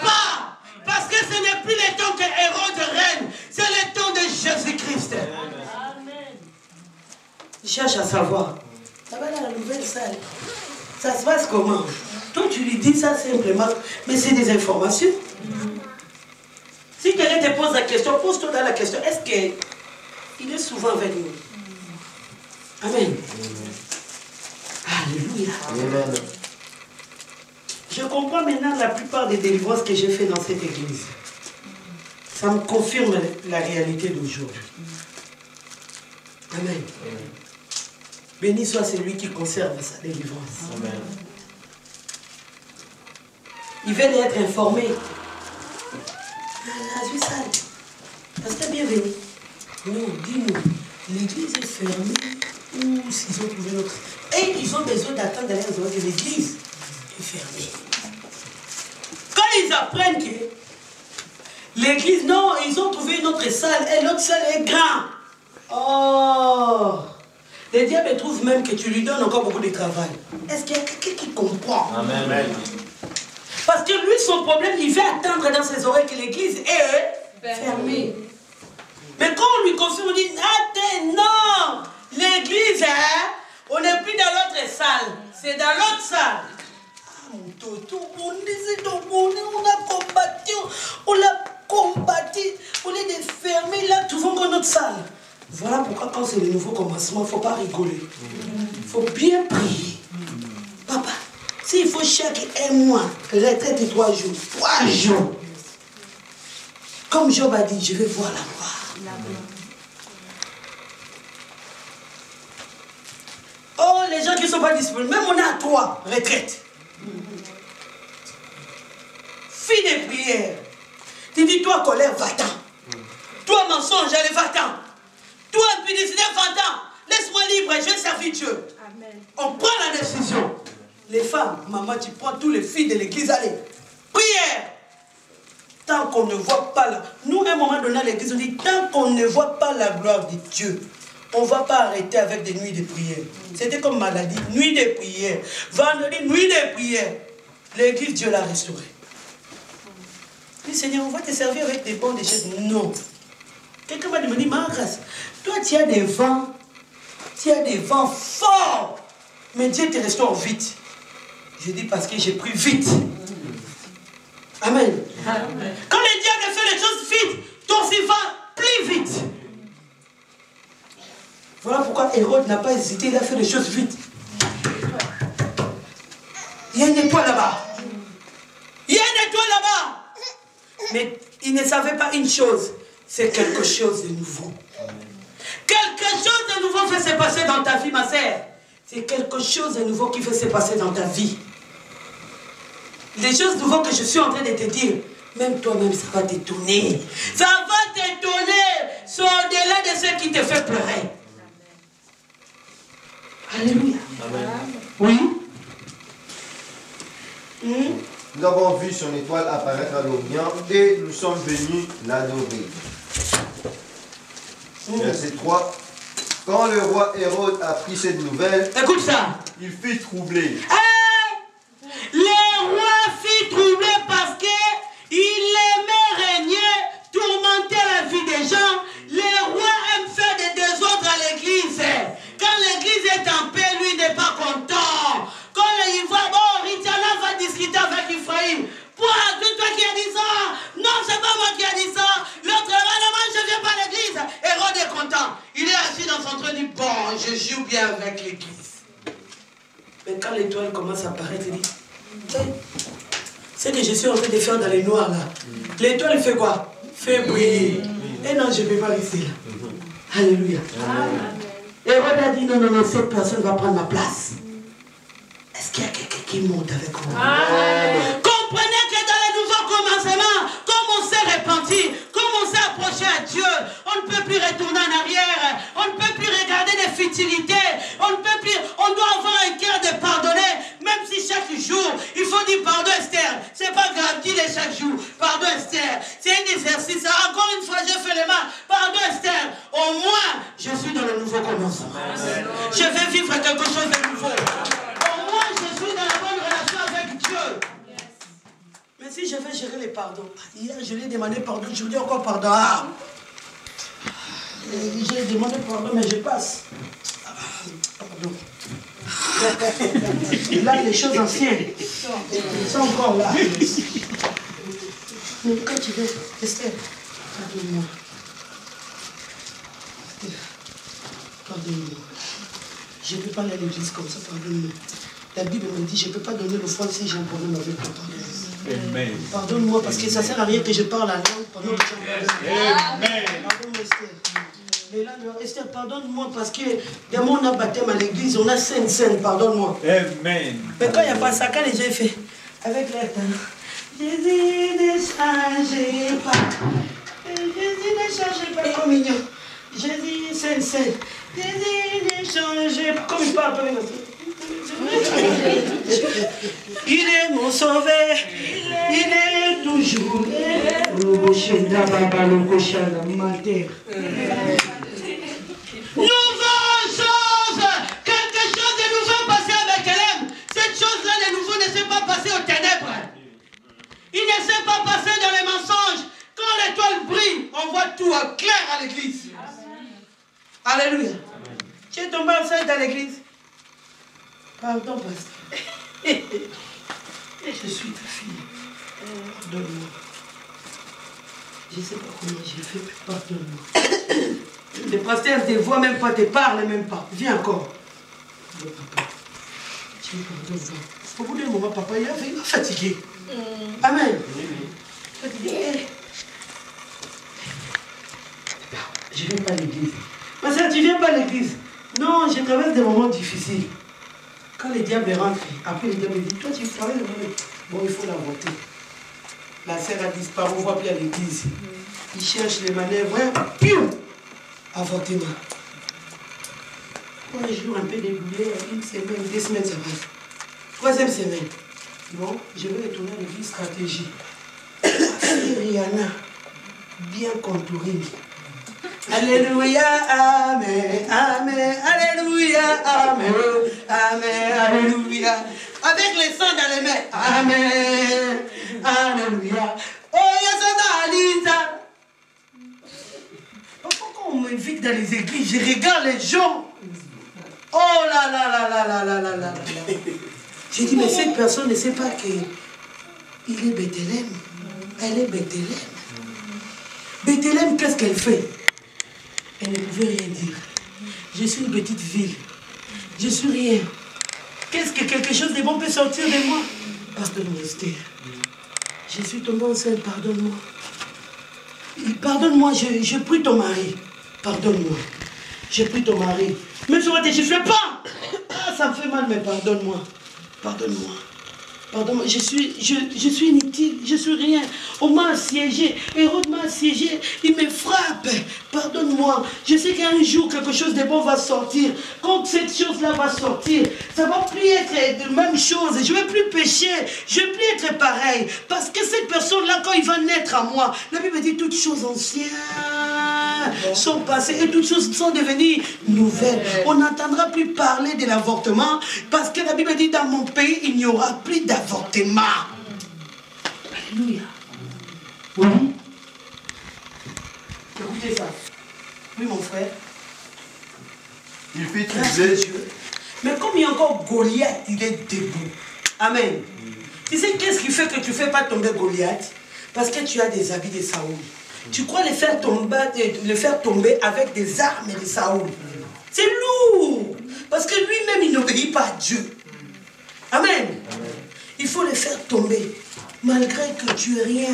pas. Parce que ce n'est plus le temps que Hérode règne, c'est le temps de Jésus-Christ. Il cherche à savoir. Ça va dans la nouvelle salle. Ça se passe comment? Toi, tu lui dis ça simplement, mais c'est des informations. Si quelqu'un te pose la question, pose-toi dans la question. Est-ce qu'il est souvent avec nous? Amen. Alléluia. Amen. Je comprends maintenant la plupart des délivrances que j'ai fait dans cette église. Ça me confirme la réalité d'aujourd'hui. Amen. Béni soit celui qui conserve sa délivrance. Amen. Ils veulent être informés. Parce que bienvenue. Non, dis-nous, l'église est fermée ou s'ils ont trouvé notre... Et ils ont besoin d'attendre d'aller dans l'église est fermée. Quand ils apprennent que l'église, non, ils ont trouvé une autre salle et l'autre salle est grande. Oh! Le diable trouve même que tu lui donnes encore beaucoup de travail. Est-ce qu'il y a quelqu'un qui comprend? Amen. Parce que lui, son problème, il va attendre dans ses oreilles que l'église est fermée. Mais quand on lui confirme, on dit, attends, non, l'église, on n'est plus dans l'autre salle, c'est dans l'autre salle. Ah, mon toto, on a combattu, on l'a combattu, on est fermé, là, tout le monde dans notre salle. Voilà pourquoi quand c'est le nouveau commencement, il ne faut pas rigoler. Il faut bien prier. Papa, S'il faut chaque un mois, retraite de 3 jours. 3 jours. Comme Job a dit, je vais voir la gloire. Oh, les gens qui ne sont pas disponibles, même on a 3 retraites. Fille de prière. Tu dis, toi, colère, va-t'en. Toi, mensonge, allez, va-t'en. Toi, impudicité, va-t'en. Laisse-moi libre, je vais servir Dieu. Amen. On prend la décision. Les femmes, maman, tu prends tous les filles de l'église, allez. Prière. Tant qu'on ne voit pas la... Nous, à un moment donné à l'église, on dit, tant qu'on ne voit pas la gloire de Dieu, on ne va pas arrêter avec des nuits de prière. C'était comme maladie, nuit de prière. Vendredi, nuit de prière. L'église, Dieu l'a restaurée. Oui, Seigneur, on va te servir avec des bons déchets. Non. Quelqu'un m'a dit, ma grâce, toi, tu as des vents forts, mais Dieu te restaure vite. Je dis parce que j'ai pris vite. Amen. Amen. Quand le diable fait les choses vite, toi aussi va plus vite. Voilà pourquoi Hérode n'a pas hésité, il a fait les choses vite. Il y a une étoile là-bas. Il y a une étoile là-bas. Mais il ne savait pas une chose, c'est quelque chose de nouveau. Quelque chose de nouveau fait se passer dans ta vie, ma sœur. C'est quelque chose de nouveau qui fait se passer dans ta vie. Les choses nouvelles que je suis en train de te dire, même toi-même, ça va t'étonner. Ça va t'étonner. C'est au-delà de ce qui te fait pleurer. Alléluia. Amen. Oui. Nous avons vu son étoile apparaître à l'Orient et nous sommes venus l'adorer. Verset 3. Quand le roi Hérode apprit cette nouvelle, écoute ça, il fut troublé. Le roi fut troublé parce qu'il aimait régner, tourmenter la vie des gens. Le roi aime faire des désordres à l'église. Quand l'église est en paix, lui n'est pas content. Quand il va, bon, Richana va discuter avec Ephraïm. Pourquoi, c'est toi qui as dit ça? Non, c'est pas moi qui ai dit ça. L'autre là, moi, je ne viens pas à l'église. Hérode est content. Il est assis dans son trône, il dit, bon, je joue bien avec l'église. Mais quand l'étoile commence à apparaître, il dit, c'est que je suis en train de faire dans les noirs là. L'étoile fait quoi? Fait briller. Et non, je ne vais pas rester là. Alléluia. Hérode a dit, non, non, non, cette personne va prendre ma place. Est-ce qu'il y a quelqu'un qui monte avec moi? Comprenez que dans les nouveaux commencements, comme on s'est repenti, comme on s'est approché à Dieu, on ne peut plus retourner en arrière, on ne peut plus regarder des futilités, on ne peut plus, on doit avoir un cœur de pardonner, même si chaque jour, il faut dire pardon Esther, c'est pas grave, dis-le chaque jour, pardon Esther, c'est un exercice, encore une fois j'ai fait le mal, pardon Esther, au moins, je suis dans le nouveau commencement, je vais vivre quelque chose de nouveau. Moi, je suis dans la bonne relation avec Dieu. Mais si je vais gérer les pardons, hier je lui ai demandé pardon, je lui dis encore pardon. J'ai demandé pardon, mais je passe. Pardon. Là, les choses anciennes, ils sont encore là. Mais quand tu veux, Esther, pardonne-moi. Pardonne-moi. Je ne peux pas aller à l'église comme ça, pardonne-moi. La Bible me dit, je ne peux pas donner l'offrande si j'ai un problème avec toi. Pardonne-moi. Pardonne-moi parce que ça ne sert à rien que je parle la langue pendant que tu en parles. Pardonne-moi, Esther. Mais là, Esther, pardonne-moi parce que demain on a baptême à l'église, on a Sainte, pardonne-moi. Amen. Mais quand il n'y a pas ça, quand les gens font avec l'air, Jésus ne change pas. Jésus ne change pas. Comme mignon. Jésus, Sainte. Jésus ne change pas. Comme il parle, il est mon sauveur, il est toujours nouvelle chose quelque chose de nouveau passé avec elle. Cette chose-là de nouveau ne s'est pas passée aux ténèbres, il ne s'est pas passé dans les mensonges. Quand l'étoile brille, on voit tout clair à l'église. Alléluia. Tu es tombé enceinte à l'église. Pardon, pasteur. Je suis ta fille. Pardonne-moi. Je ne sais pas comment j'ai fait, pardonne-moi. Le pasteur ne te voit même pas, te parle même pas. Viens encore. Papa, tu pardonne-moi. Au bout d'un moment, papa, il va fatiguer. Amen. Fatigué. Je ne viens pas à l'église. Ma soeur, tu ne viens pas à l'église? Non, je traverse des moments difficiles. Quand le diable rentre, après le diable dit, toi tu traverses des moments. Bon, il faut l'avorter. La sœur a disparu, on ne voit plus à l'église. Il cherche les manœuvres, piou, avortement. Un jour, un peu déboulé, une semaine, 2 semaines, ça passe. 3e semaine. Bon, je vais retourner à l'église stratégie. Rihanna, bien contourée. Alléluia, amen, amen, alléluia, amen, amen, alléluia. Avec les sangs dans les mains, amen, alléluia. Oh, Yassana Alita. Pourquoi on m'invite dans les églises, je regarde les gens. Oh là là là là là là là là. J'ai dit, mais cette personne ne sait pas qu'il est Bethléem. Elle est Bethléem. Bethléem, qu'est-ce qu'elle fait? Elle ne pouvait rien dire. Je suis une petite ville. Je suis rien. Qu'est-ce que quelque chose de bon peut sortir de moi? Pardonne-moi, Esther. Je suis tombée enceinte, pardonne-moi. Pardonne-moi, je prie ton mari. Pardonne-moi. Je prie ton mari. Mais je ne fais pas. Ah, ça me fait mal, mais pardonne-moi. Pardonne-moi. Pardonne-moi, je suis inutile, je suis rien. On m'a assiégé, Hérode m'a assiégé, il me frappe. Pardonne-moi, je sais qu'un jour quelque chose de bon va sortir. Quand cette chose-là va sortir, ça ne va plus être la même chose. Je ne vais plus pécher, je ne vais plus être pareil. Parce que cette personne-là, quand il va naître à moi, la Bible dit toutes choses anciennes sont passées et toutes choses sont devenues nouvelles. On n'entendra plus parler de l'avortement parce que la Bible dit dans mon pays, il n'y aura plus d'avortement. Alléluia. Oui. Écoutez ça. Oui, mon frère. Il fait Grâce à Dieu. Mais comme il y a encore Goliath, il est debout. Amen. Tu sais qu'est-ce qui fait que tu ne fais pas tomber Goliath? Parce que tu as des habits de Saoul. Tu crois le faire tomber avec des armes de Saoul. C'est lourd. Parce que lui-même, il n'obéit pas à Dieu. Amen. Il faut le faire tomber. Malgré que tu es rien.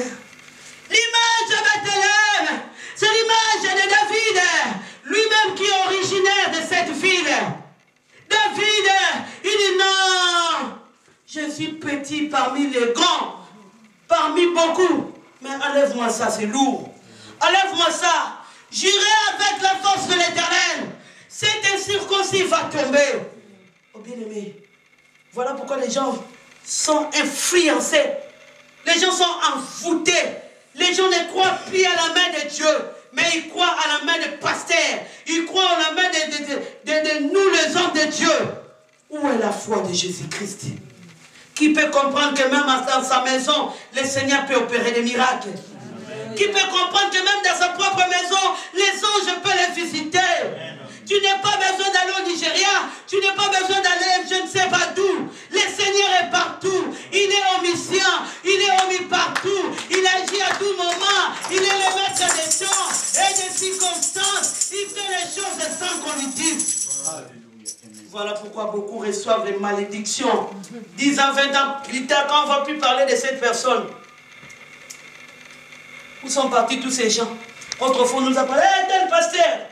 L'image de Bethléem, c'est l'image de David. Lui-même qui est originaire de cette ville. David, il dit non. Je suis petit parmi les grands. Parmi beaucoup. Mais enlève-moi ça, c'est lourd. Enlève-moi ça. J'irai avec la force de l'Éternel. Cet incirconcis va tomber. Oh bien-aimé, voilà pourquoi les gens sont influencés. Les gens sont envoûtés. Les gens ne croient plus à la main de Dieu, mais ils croient à la main des pasteurs. Ils croient à la main de nous, les hommes de Dieu. Où est la foi de Jésus-Christ? Qui peut comprendre que même dans sa maison, le Seigneur peut opérer des miracles? Qui peut comprendre que même dans sa propre maison, les anges peuvent les visiter? Tu n'as pas besoin d'aller au Nigeria, tu n'as pas besoin d'aller je ne sais pas d'où. Le Seigneur est partout, il est omniscient, il est omnipartout, il agit à tout moment, il est le maître des temps et des circonstances, il fait les choses sans qu'on lui dise. Voilà pourquoi beaucoup reçoivent les malédictions. 10 ans, 20 ans plus tard, quand on ne va plus parler de cette personne. Où sont partis tous ces gens? Autrefois, on nous a parlé, tel pasteur.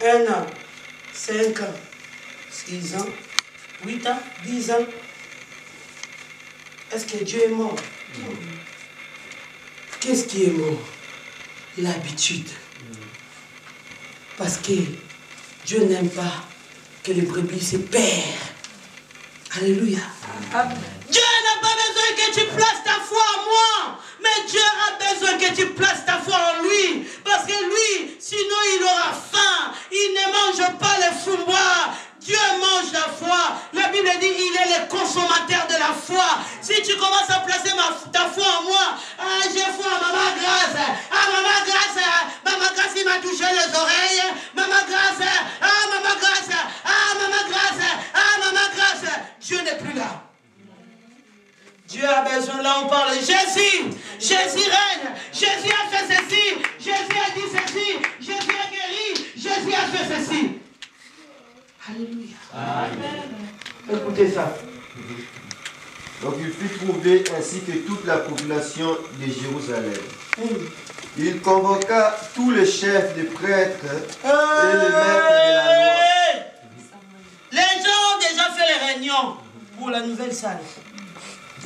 1 an, 5 ans, 6 ans, 8 ans, 10 ans. Est-ce que Dieu est mort? Qu'est-ce qui est mort? L'habitude. Parce que Dieu n'aime pas que les brebis se perdent. Alléluia. Amen. Dieu n'a pas besoin que tu places ta foi en moi, mais Dieu a besoin que tu places ta foi en lui. Parce que lui, sinon il aura faim. Il ne mange pas les foubois. Dieu mange la foi. La Bible dit il est le consommateur de la foi. Si tu commences à placer ta foi en moi, ah, j'ai foi à Maman Grâce. Ah, Maman Grâce, il m'a touché les oreilles. Maman Grâce, ah, Maman Grâce, ah, Maman Grâce, ah, Maman Grâce. Dieu n'est plus là. Dieu a besoin, là on parle de Jésus. Jésus règne. Jésus a fait ceci. Jésus a dit ceci. Jésus a guéri. Jésus a fait ceci. Alléluia. Amen. Écoutez ça. Donc il fut trouvé ainsi que toute la population de Jérusalem. Il convoqua tous les chefs des prêtres et les maîtres de la loi. Les gens ont déjà fait les réunions pour la nouvelle salle.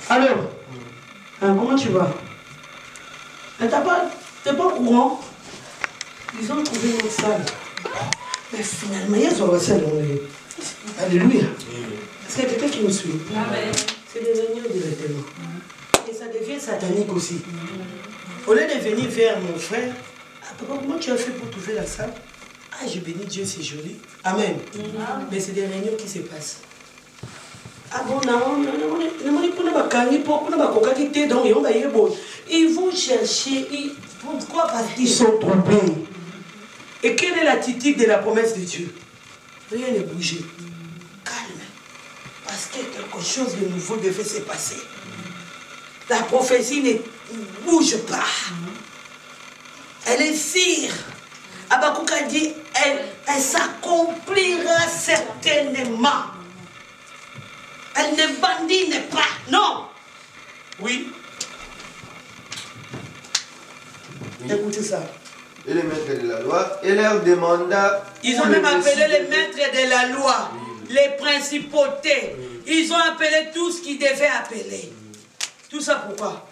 Alors, comment tu vas? T'es pas au courant? Ils ont trouvé une autre salle. Mais finalement, il y a sur la salle. Alléluia. Est-ce qu'il y a quelqu'un qui me suit? C'est des réunions directement. Et ça devient satanique aussi. Au lieu de venir vers mon frère, papa, comment tu as fait pour trouver la salle? Ah, je bénis Dieu, c'est joli. Amen. Mais c'est des réunions qui se passent. Ah bon, non, ils vont chercher. Pourquoi? Parce qu'ils sont trompés. Et quelle est l'attitude de la promesse de Dieu? Rien n'est bougé. Calme. Parce que quelque chose de nouveau devait se passer. La prophétie ne bouge pas. Elle est sûre. Habakkuk a dit, elle s'accomplira certainement. Elle ne bandine pas. Non. Oui. Écoutez ça. Et les maîtres de la loi, et leur demanda... Ils ont même appelé les maîtres de la loi, les principautés. Ils ont appelé tout ce qu'ils devaient appeler. Tout ça pourquoi?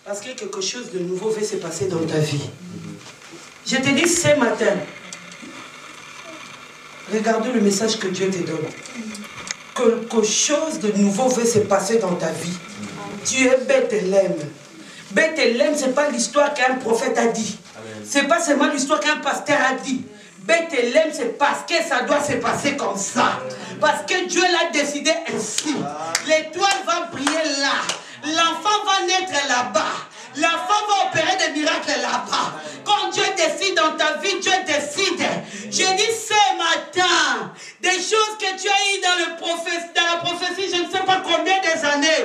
Parce que quelque chose de nouveau va se passer dans ta vie. Je te dis ce matin, regardez le message que Dieu te donne. Quelque chose de nouveau va se passer dans ta vie. Tu es Bethléem. Bethléem, ce n'est pas l'histoire qu'un prophète a dit. Ce n'est pas seulement l'histoire qu'un pasteur a dit. Bethléem, c'est parce que ça doit se passer comme ça. Parce que Dieu l'a décidé ainsi. L'étoile va briller là. L'enfant va naître là-bas. L'enfant va opérer des miracles là-bas. Quand Dieu décide dans ta vie, Dieu décide. Je dis ce matin, des choses que tu as eues dans la prophétie, je ne sais pas combien des années.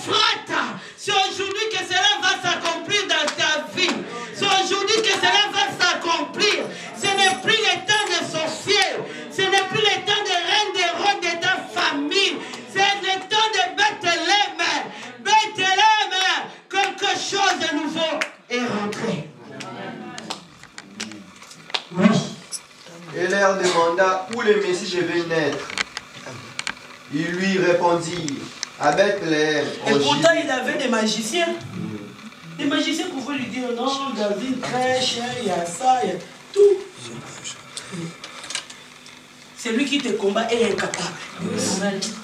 Frère, c'est aujourd'hui que cela va s'accomplir dans ta vie. C'est aujourd'hui que cela va s'accomplir. Ce n'est plus le temps de sorciers. Ce n'est plus le temps de reine des rois de ta famille. C'est le temps de Bethléem. Bethléem, quelque chose de nouveau est rentré. Oui. Et leur demanda où le Messie devait naître. Ils lui répondirent, à Bethléem. Et pourtant, il avait des magiciens. Les magiciens pouvaient lui dire, non, dans une crèche, il y a ça, il y a tout. Celui qui te combat est incapable.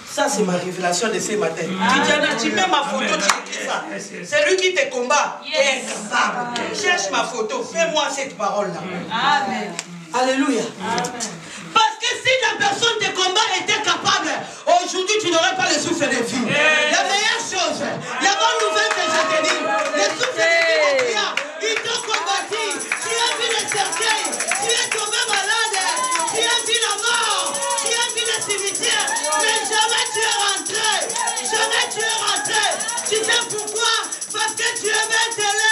Ça, c'est ma révélation de ce matin. Tu mets ma photo, tu dis ça. Celui qui te combat est incapable. Cherche ma photo, fais-moi cette parole-là. Amen. Alléluia. Parce que si la personne te combat était capable, aujourd'hui tu n'aurais pas le souffle de vie. La meilleure chose, la bonne nouvelle que je te dis, le souffle de vie, ils t'ont combattu. Tu as vu le cercueil, tu es tombé malade, tu as vu la mort, tu as vu le cimetière, mais jamais tu es rentré. Jamais tu es rentré. Tu sais pourquoi? Parce que tu es Bethléem.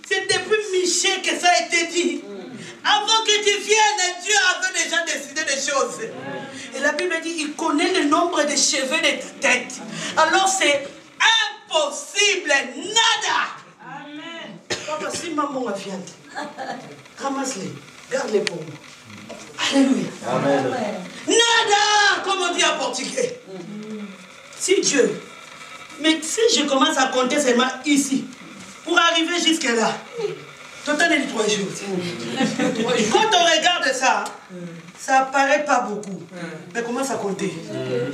C'est depuis Michée que ça a été dit. Avant que tu viennes, Dieu avait déjà décidé des choses. Et la Bible dit, il connaît le nombre de cheveux de ta tête. Alors c'est impossible, nada. Amen. Papa, si maman a viande, ramasse-les, garde-les pour moi. Alléluia. Amen. Nada, comme on dit en portugais. Si Dieu, mais si je commence à compter seulement ici, pour arriver jusque-là, total de 3 jours. Quand on regarde ça, ça paraît pas beaucoup. Mais commence à compter.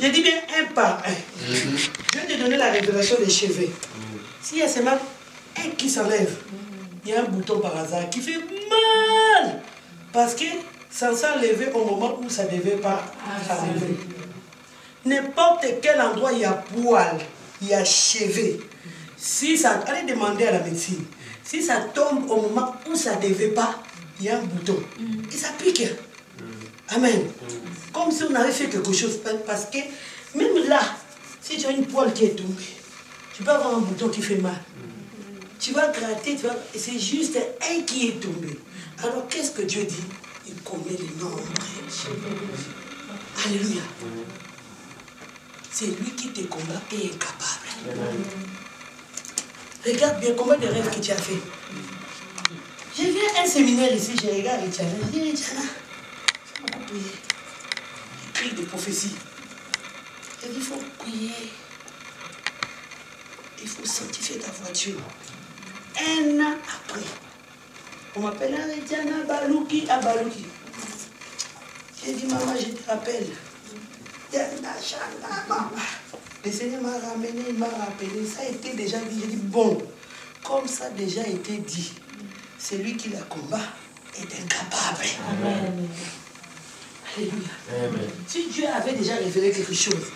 Je dis bien un par un. Je vais te donner la révélation des cheveux. S'il y a seulement un qui s'enlève, il y a un bouton par hasard qui fait mal. Parce que ça s'enlève au moment où ça ne devait pas s'enlever. N'importe quel endroit il y a poil, il y a cheveux. Si ça, allez demander à la médecine. Si ça tombe au moment où ça ne devait pas, il y a un bouton. Et ça pique. Amen. Comme si on avait fait quelque chose. Parce que même là, si tu as une poêle qui est tombée, tu peux avoir un bouton qui fait mal. Tu vas gratter, et c'est juste un qui est tombé. Alors qu'est-ce que Dieu dit? Il connaît les nombres. Alléluia. C'est lui qui te combat et est capable. Regarde bien combien de rêves que tu as fait. Je viens à un séminaire ici, je regarde Richana. Je dis Richana, il faut beaucoup prier. Il prie des prophéties. Je dis il faut prier. Il faut sanctifier ta voiture. Un an après, on m'appelle Richana Balouki à Balouki. J'ai dit maman, je te rappelle. Le Seigneur m'a ramené, il m'a rappelé. Ça a été déjà dit. J'ai dit bon, comme ça a déjà été dit. Celui qui la combat est incapable. Amen. Alléluia. Amen. Si Dieu avait déjà révélé quelque chose,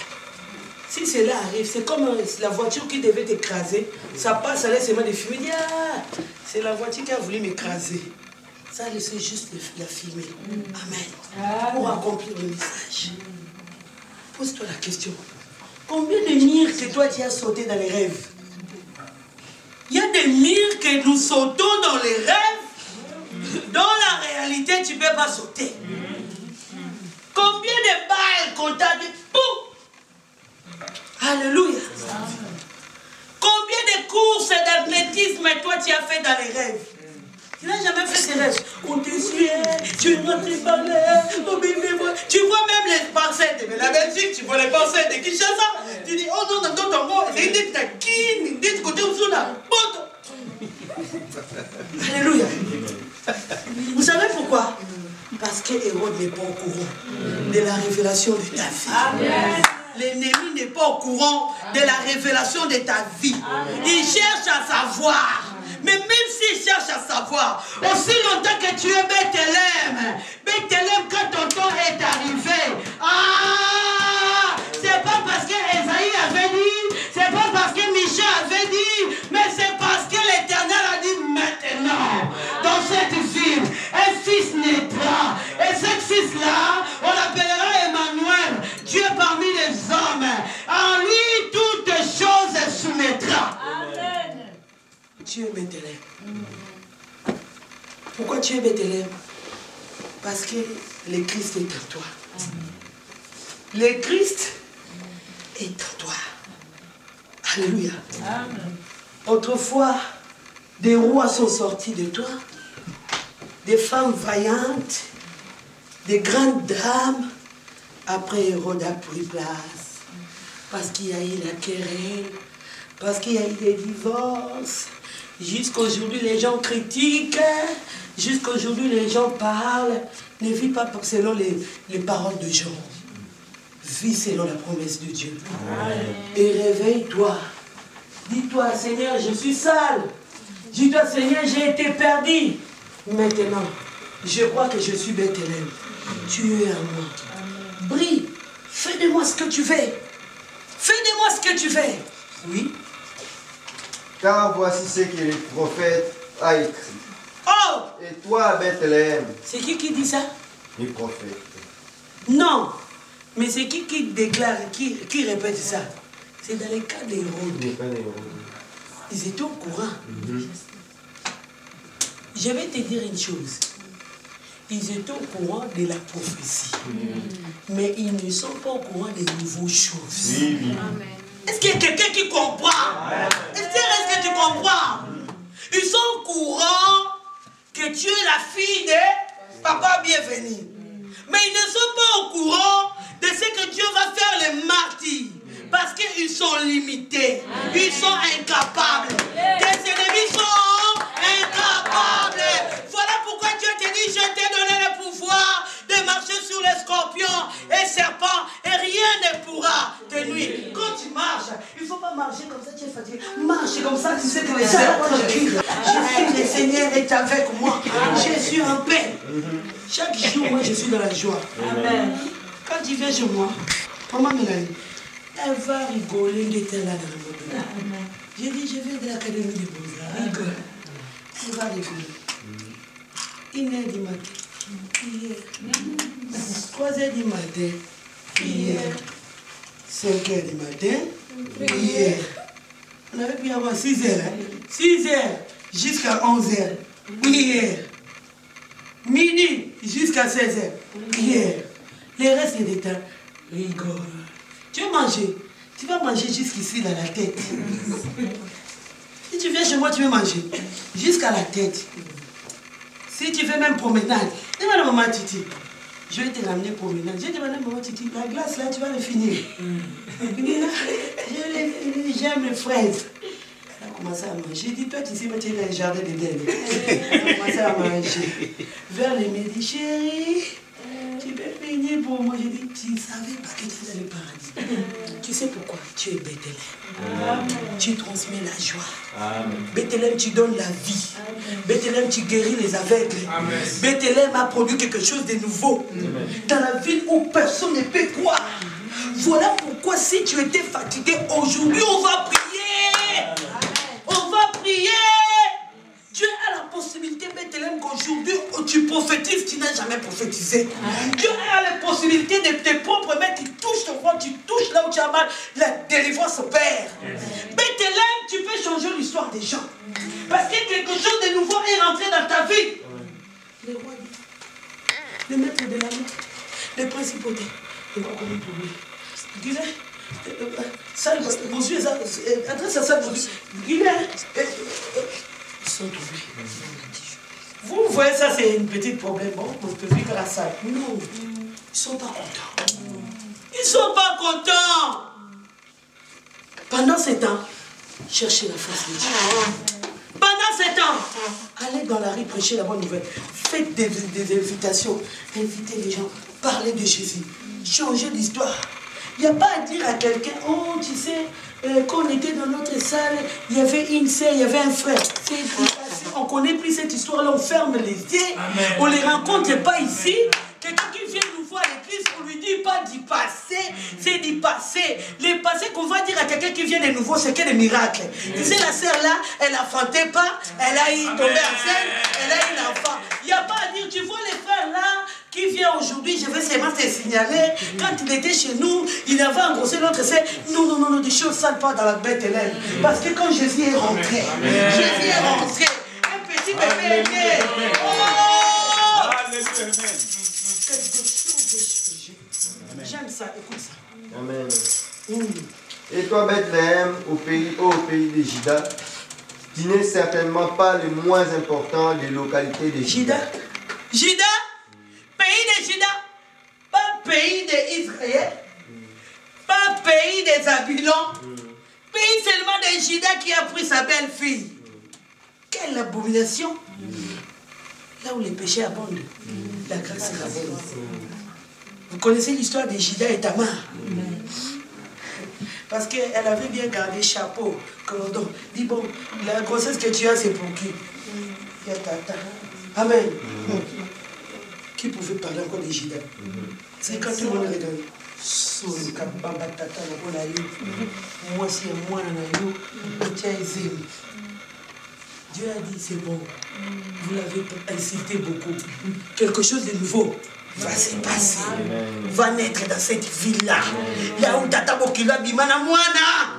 si cela arrive, c'est comme la voiture qui devait t'écraser, ça passe à l'aise de fumer. Ah, c'est la voiture qui a voulu m'écraser. Ça laissait juste la filmer. Amen. Pour accomplir le message. Pose-toi la question. Combien de mires que toi tu as sauté dans les rêves? Il y a des mires que nous sautons dans les rêves. Dans la réalité, tu ne peux pas sauter. Combien de balles qu'on t'a dit? Pouf! Alléluia. Combien de courses d'athlétisme toi tu as fait dans les rêves? Tu n'as jamais fait ces rêves. On te suit, tu rentres par là, tu vois même les parcelles de la Belgique, tu vois les parcelles de Kinshasa. Tu dis, oh non, non, non, non, c'est une ta qui, dit côté où on a. Alléluia. Vous savez pourquoi? Parce que Hérode n'est pas au courant de la révélation de ta vie. L'ennemi n'est pas au courant de la révélation de ta vie. Il cherche à savoir. Mais même s'il cherche à savoir, aussi longtemps que tu es Bethléem, quand ton temps est arrivé, c'est pas parce que Esaïe avait dit, c'est pas parce que Michel avait dit, mais c'est parce que l'Éternel a dit maintenant, dans cette ville, un fils naîtra. Et ce fils-là, on l'appellera Emmanuel, Dieu parmi les hommes. En lui, toutes choses se soumettra. Tu es Bethléem. Pourquoi tu es Bethléem? Parce que le Christ est en toi. Le Christ est en toi. Alléluia. Amen. Autrefois, des rois sont sortis de toi, des femmes vaillantes, des grandes dames. Après, Hérode a pris place. Parce qu'il y a eu la querelle, parce qu'il y a eu des divorces. Jusqu'aujourd'hui, les gens critiquent. Jusqu'aujourd'hui, les gens parlent. Ne vis pas selon les paroles de gens. Vis selon la promesse de Dieu. Amen. Et réveille-toi. Dis-toi, Seigneur, je suis sale. Dis-toi, Seigneur, j'ai été perdu. Maintenant, je crois que je suis Bethléem. Tu es à moi. Brille. Fais de moi ce que tu veux. Fais de moi ce que tu veux. Oui. Car voici ce que le prophète a écrit. Oh! Et toi, Bethléem. C'est qui dit ça? Le prophète. Non. Mais c'est qui déclare, qui répète ça? C'est dans les cas d'Hérode. Ils étaient au courant. Je vais te dire une chose. Ils étaient au courant de la prophétie. Mais ils ne sont pas au courant des nouvelles choses. Amen. Est-ce qu'il y a quelqu'un qui comprend? Est-ce que tu comprends? Ils sont au courant que tu es la fille de Papa Bienvenu. Mais ils ne sont pas au courant de ce que Dieu va faire les martyrs. Parce qu'ils sont limités. Ils sont incapables. Tes ennemis sont incapables. Voilà pourquoi Dieu te dit, je t'ai donné le pouvoir de marcher sur les scorpions et serpents et rien ne pourra te nuire. Quand tu marches, il ne faut pas marcher comme ça, tu es fatigué. Marche comme ça, tu sais que les serpents tranquilles. Je suis le Seigneur est avec moi. Je suis en paix. Chaque jour, moi, je suis dans la joie. Amen. Quand tu viens chez moi, maman Mélanie, elle va rigoler, elle était là dans le monde. J'ai dit, je viens de l'Académie des Beaux-Arts. Rigole. Elle va rigoler. 1h du matin. Hier. 3h du matin. Hier. 5h du matin. Hier. On avait pu avoir 6h. 6h jusqu'à 11h. Hier. Midi jusqu'à jusqu'à 16h. Prière. Les restes des temps, rigole. Tu veux manger? Tu vas manger jusqu'ici dans la tête. Si tu viens chez moi, tu veux manger jusqu'à la tête. Si tu fais même promenade, demande à maman Titi. Je vais te ramener promenade. J'ai demandé à maman Titi, la glace là, tu vas le finir. J'aime les fraises. Elle a commencé à manger. J'ai dit, toi, tu sais, tu es dans le jardin de Delle. Elle a commencé à manger. Vers le midi, chérie, tu peux finir pour moi. J'ai dit, tu ne savais pas que tu es dans le paradis. Tu sais pourquoi? Tu es Bethléem. Tu transmets la joie. Bethléem, tu donnes la vie. Bethléem, tu guéris les aveugles. Bethléem a produit quelque chose de nouveau. Dans la ville où personne ne peut croire. Voilà pourquoi si tu étais fatigué, aujourd'hui on va prier. On va prier. Tu as la possibilité, Bethléem, qu'aujourd'hui tu prophétises, tu n'as jamais prophétisé. Tu as la possibilité de tes propres mains, tu touches ton ventre, tu touches là où tu as mal, la délivrance opère. Bethléem, tu peux changer l'histoire des gens. Parce que quelque chose de nouveau est rentré dans ta vie. Le roi dit, le maître de la main, les principautés, le roi connaît pour lui. Guillet, ça, vos yeux, adresse à ça, Guillet, ils sont tombés. Vous voyez, ça c'est un petit problème. Bon, vous pouvez vivre la salle. Non, ils ne sont pas contents. Ils ne sont pas contents. Pendant ce temps, cherchez la face de Dieu. Pendant ce temps, allez dans la rue prêcher la bonne nouvelle. Faites des invitations. Invitez les gens. Parlez de Jésus. Changez l'histoire. Il n'y a pas à dire à quelqu'un, oh, tu sais, quand on était dans notre salle, il y avait une sœur, il y avait un frère. On ne connaît plus cette histoire-là, on ferme les yeux, on ne les rencontre pas ici. Quelqu'un qui vient nous voir à l'église, on lui dit pas d'y passer, c'est d'y passer. Les passés qu'on va dire à quelqu'un qui vient de nouveau, c'est que des miracles. Tu sais, la sœur là, elle n'enfantait pas, elle a eu tombé enceinte, elle a eu l'enfant. Il n'y a pas à dire, tu vois les frères là, qui vient aujourd'hui, je vais seulement te signaler, quand il était chez nous, il avait engrossé notre sœur. Non, des choses sales pas dans la Bethléem. Parce que quand Jésus est rentré, Jésus est rentré, un petit bébé est né. Oh! J'aime ça, écoute ça. Amen. Et toi, Bethléem, au pays de Juda, tu n'es certainement pas le moins important des localités de Juda. Juda? Pays de Juda, pas pays d'Israël, pas pays des Zabulons, pays seulement de Juda qui a pris sa belle-fille. Quelle abomination! Là où les péchés abondent, la grâce est abonde. Vous connaissez l'histoire de Juda et Tamar? Parce qu'elle avait bien gardé chapeau, cordon. Dis bon, la grossesse que tu as, c'est pour qui? Amen. Qui pouvait parler encore de Juda? C'est quand tout le monde regarde. Moi, c'est moi, Dieu a dit, c'est bon. Vous l'avez incité beaucoup. Quelque chose de nouveau va se passer. Va naître dans cette ville-là. Là où Tata Bokila Bimana Moana.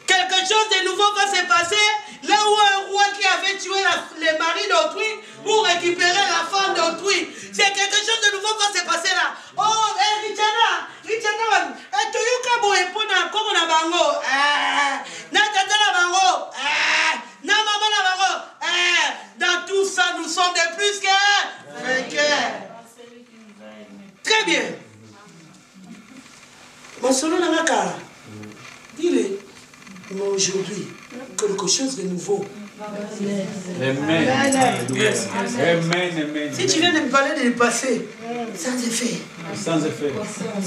Quelque chose de nouveau va se passer. Là où un roi qui avait tué le mari d'autrui pour récupérer la femme d'autrui. C'est quelque chose de nouveau va se passer là. Oh, Richana, Toyuka Boepona, comme on a bango. Na tata la bango. Na maman la bango. Dans tout ça, nous sommes de plus que vainqueurs. Très bien. Mon solo n'a pas. Dis-le. Mais aujourd'hui, quelque chose de nouveau. Amen. Amen. Si tu viens de me parler de le passé, sans effet. Sans effet.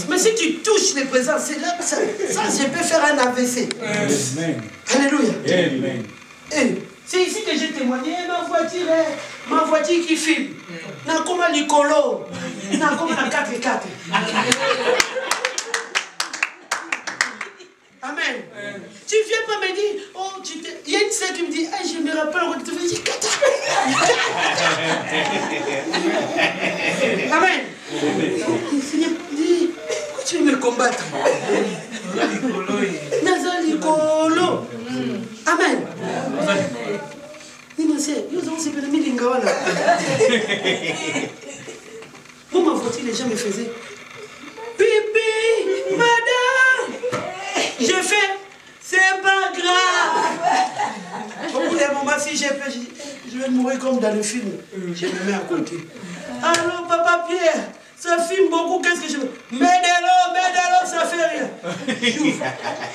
Mais si tu touches les présents, c'est là que ça je peux faire un AVC. Amen. Alléluia. Amen. C'est ici que j'ai témoigné. Ma voiture qui filme. N'a comme un licolo. N'a comme un 4x4. Amen. Tu viens pas me dire, oh, il y a une sœur qui me dit, hey, je me rappelle, on te dit, Amen. Seigneur, dis, pourquoi tu veux me combattre? Nazalikolo. Amen. Dis, ma sœur, nous avons ces périmètres d'Ingawana. Moi, ma voiture, les gens me faisaient. Pipi, madame. J'ai fait, c'est pas grave. Au bout d'un moment, si j'ai fait, je vais mourir comme dans le film. Je me mets à côté. Alors, papa Pierre, ça filme beaucoup, qu'est-ce que je veux? Mets de l'eau, ça fait rien. J'ouvre,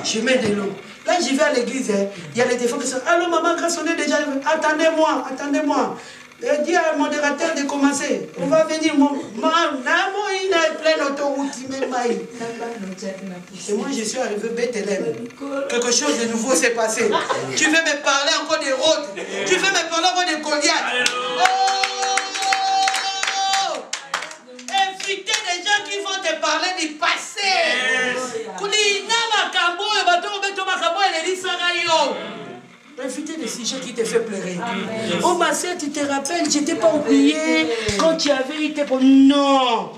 je mets de l'eau. Là, j'y vais à l'église, il y a les défauts qui sont. Allô, maman, grâce on est déjà. Attendez-moi, attendez-moi. Dis à mon modérateur de commencer. On va venir. Il est plein d'autoroute. Et moi, je suis arrivé Bethléem. Quelque chose de nouveau s'est passé. Tu veux me parler encore des routes. Tu veux me parler encore des Goliath. Inviter des gens qui vont te parler du passé. Inviter des sujets qui te fait pleurer. Oh ma soeur, tu te rappelles, je t'ai pas oublié quand tu avais été pour. Non,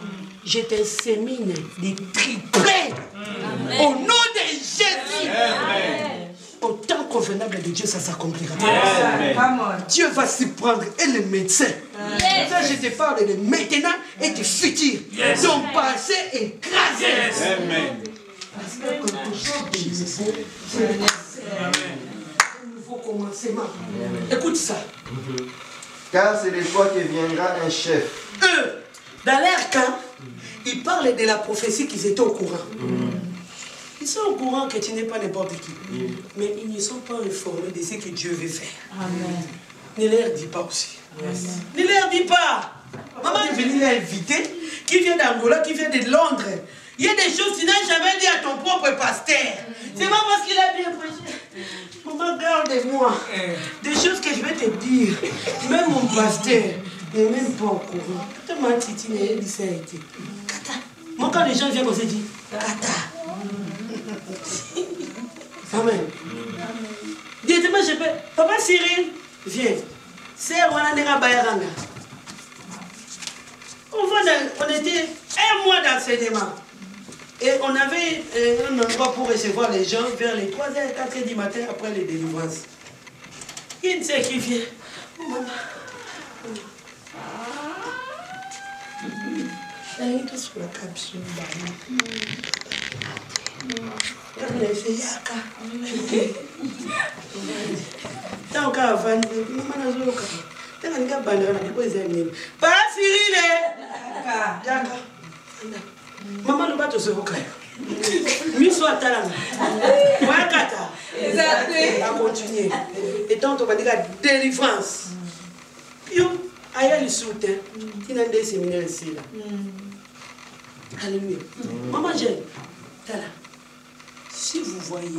je t'insémine des triplés. Au nom de Jésus. Au temps convenable de Dieu, ça s'accomplira. Dieu va s'y prendre et les médecins. Ça, je te parle de maintenant et du futur. Ton passé écrasé. Amen. Parce que quelque chose de nouveau, c'est un nouveau commencement. Écoute ça. Car c'est de toi que viendra un chef. Eux, dans leur camp, ils parlent de la prophétie qu'ils étaient au courant. Ils sont au courant que tu n'es pas n'importe qui. Mais ils ne sont pas informés de ce que Dieu veut faire. Amen. Ne leur dis pas aussi. Ne leur dis pas. Maman est venue l'inviter, qui vient d'Angola, qui vient de Londres. Il y a des choses que tu n'as jamais dit à ton propre pasteur. C'est pas parce qu'il a bien prêché. Maman, garde-moi. Des choses que je vais te dire. Même mon pasteur n'est même pas au courant. Quand ma titi n'a dit ça a été. Kata. Moi, quand les gens viennent, on se dit Kata. Amen. Dites-moi, je peux. Papa Cyril, viens. C'est Wananera Bayaranga. On était un mois d'enseignement. Et on avait un endroit pour recevoir les gens vers les 3h, 4h du matin après les délivrances. Qui ne sait qui vient. Elle est sur la capsule. Elle a fait yaka. Tant qu'à vendre, maman n'a pas de temps qu'à vendre. Pas Cyril, yaka. Maman ne va te se recailler. Miso Atalanga. Wakata. À continuer. Et tant on va dire la délivrance. Yo, aïe le soutien. Tu n'as des séminaires ici là. Alléluia. Maman j'aime. Tala. Si vous voyez,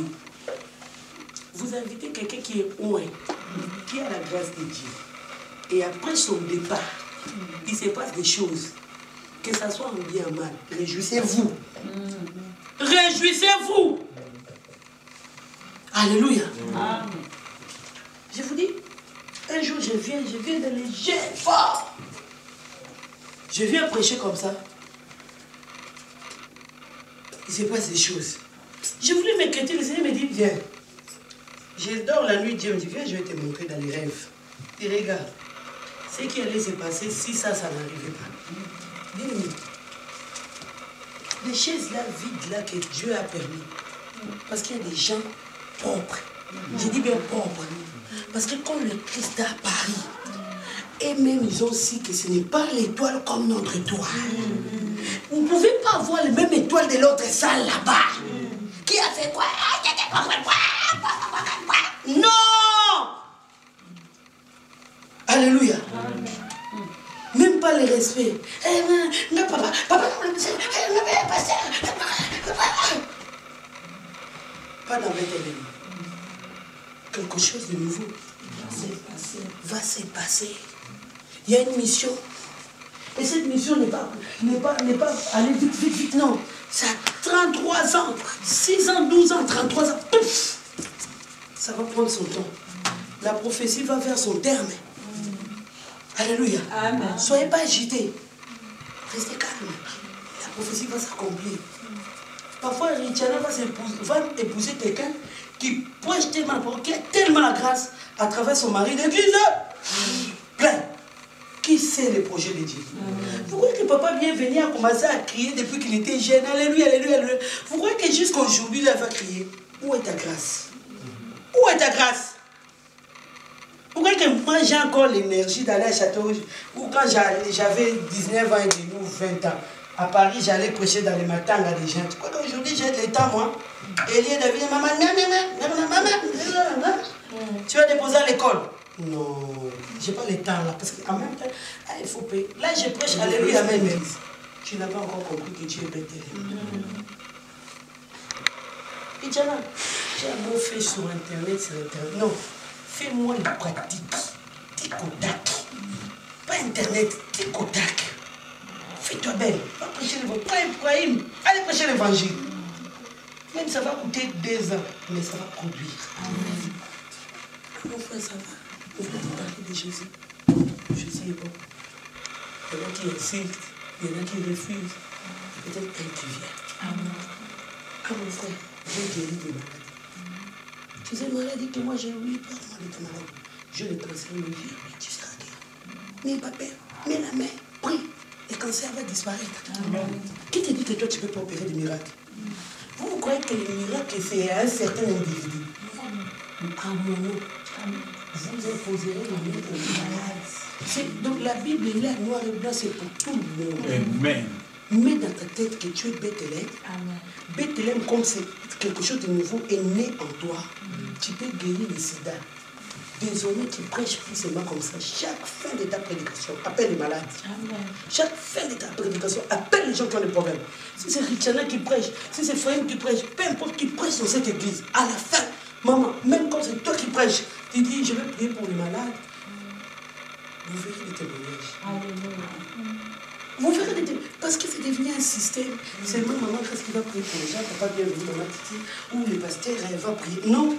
vous invitez quelqu'un qui est loin, qui a la grâce de Dieu. Et après son départ, il se passe des choses. Que ça soit en bien ou en mal, réjouissez-vous. Réjouissez-vous. Alléluia. Je vous dis, un jour je viens dans les jets forts. Je viens prêcher comme ça. Il se passe des choses. Je voulais m'inquiéter, le Seigneur me dit, viens. Je dors la nuit, Dieu me dit, viens, je vais te montrer dans les rêves. Et regarde, ce qui allait se passer si ça n'arrivait pas. Les chaises là vides là que Dieu a permis. Parce qu'il y a des gens propres. Je dis bien propres. Parce que quand le Christ a apparu, et même ils ont dit que ce n'est pas l'étoile comme notre étoile. Vous ne pouvez pas voir la même étoile de l'autre salle là-bas. Qui a fait quoi? Non! Alléluia. Même pas le respect. Non, papa, pas dans Bethléem. Quelque chose de nouveau va se passer. Il y a une mission. Et cette mission n'est pas aller vite, non. Ça a 33 ans, 6 ans, 12 ans, 33 ans. Pouf, ça va prendre son temps. La prophétie va vers son terme. Alléluia. Amen. Soyez pas agités. Restez calme. La prophétie va s'accomplir. Parfois, Richana va épouser quelqu'un qui prêche tellement, qui a tellement la grâce à travers son mari d'église. Plein. Qui qui sait les projets de Dieu? Vous croyez que papa bienvenu a commencé à crier depuis qu'il était jeune? Alléluia, alléluia, alléluia. Vous croyez que jusqu'à aujourd'hui, il va crier? Où est ta grâce? Où est ta grâce? Vous croyez que moi j'ai encore l'énergie d'aller à Château, ou quand j'avais 19 ans et demi ou 20 ans, à Paris, j'allais prêcher dans les matins à des gens. Tu crois qu'aujourd'hui j'ai le temps, moi? Et il y a David, maman, tu vas déposer à l'école? Non, j'ai pas le temps là, parce qu'en même temps, il faut payer. Là, je prêche, alléluia, amen. Tu n'as pas encore compris que Dieu est Bethléem. Et tu as beau fait sur Internet, non, fais-moi une pratique, tic au tac. Pas Internet, tic au tac. Fais-toi belle, va prêcher l'évangile. Allez prêcher l'évangile. Même ça va coûter 2 ans, mais ça va produire. Amen. Mon frère, ça va. Vous voulez parler de Jésus? Jésus est bon. Il y en a qui insultent, il y en a qui refusent. Peut-être un qui vient. Amen. Ah mon frère, j'ai guéri des maladies. Tu sais, maladie que moi j'ai, oui, parle-moi de ta maladie. Je le transfère le Dieu, mais tu seras guéri. N'aie pas peur, mets la main, prie. Le cancer va disparaître. Amen. Qui te dit que toi tu ne peux pas opérer des miracles? Vous croyez que les miracles, c'est à un certain individu? À mon nom, vous imposerez le nom aux malades. Donc la Bible est là, noir et blanc, c'est pour tout le monde. Amen. Mets dans ta tête que tu es Bethléem. Bethléem, comme c'est quelque chose de nouveau, est né en toi. Tu peux guérir le sida. Désormais, tu prêches plus seulement comme ça. Chaque fin de ta prédication, appelle les malades. Amen. Chaque fin de ta prédication, appelle les gens qui ont des problèmes. Si c'est Richana qui prêche, si c'est Frère qui prêche, peu importe qui prêche dans cette église, à la fin, maman, même quand c'est toi qui prêches, tu dis, je vais prier pour les malades. Vous verrez des témoignages. Alléluia. Vous verrez des témoignages. Parce que c'est devenu un système. C'est moi, maman, qu'est-ce qu'il va prier pour les gens? Papa, bienvenue, maman, titi. Ou les pasteurs, elle va prier. Non.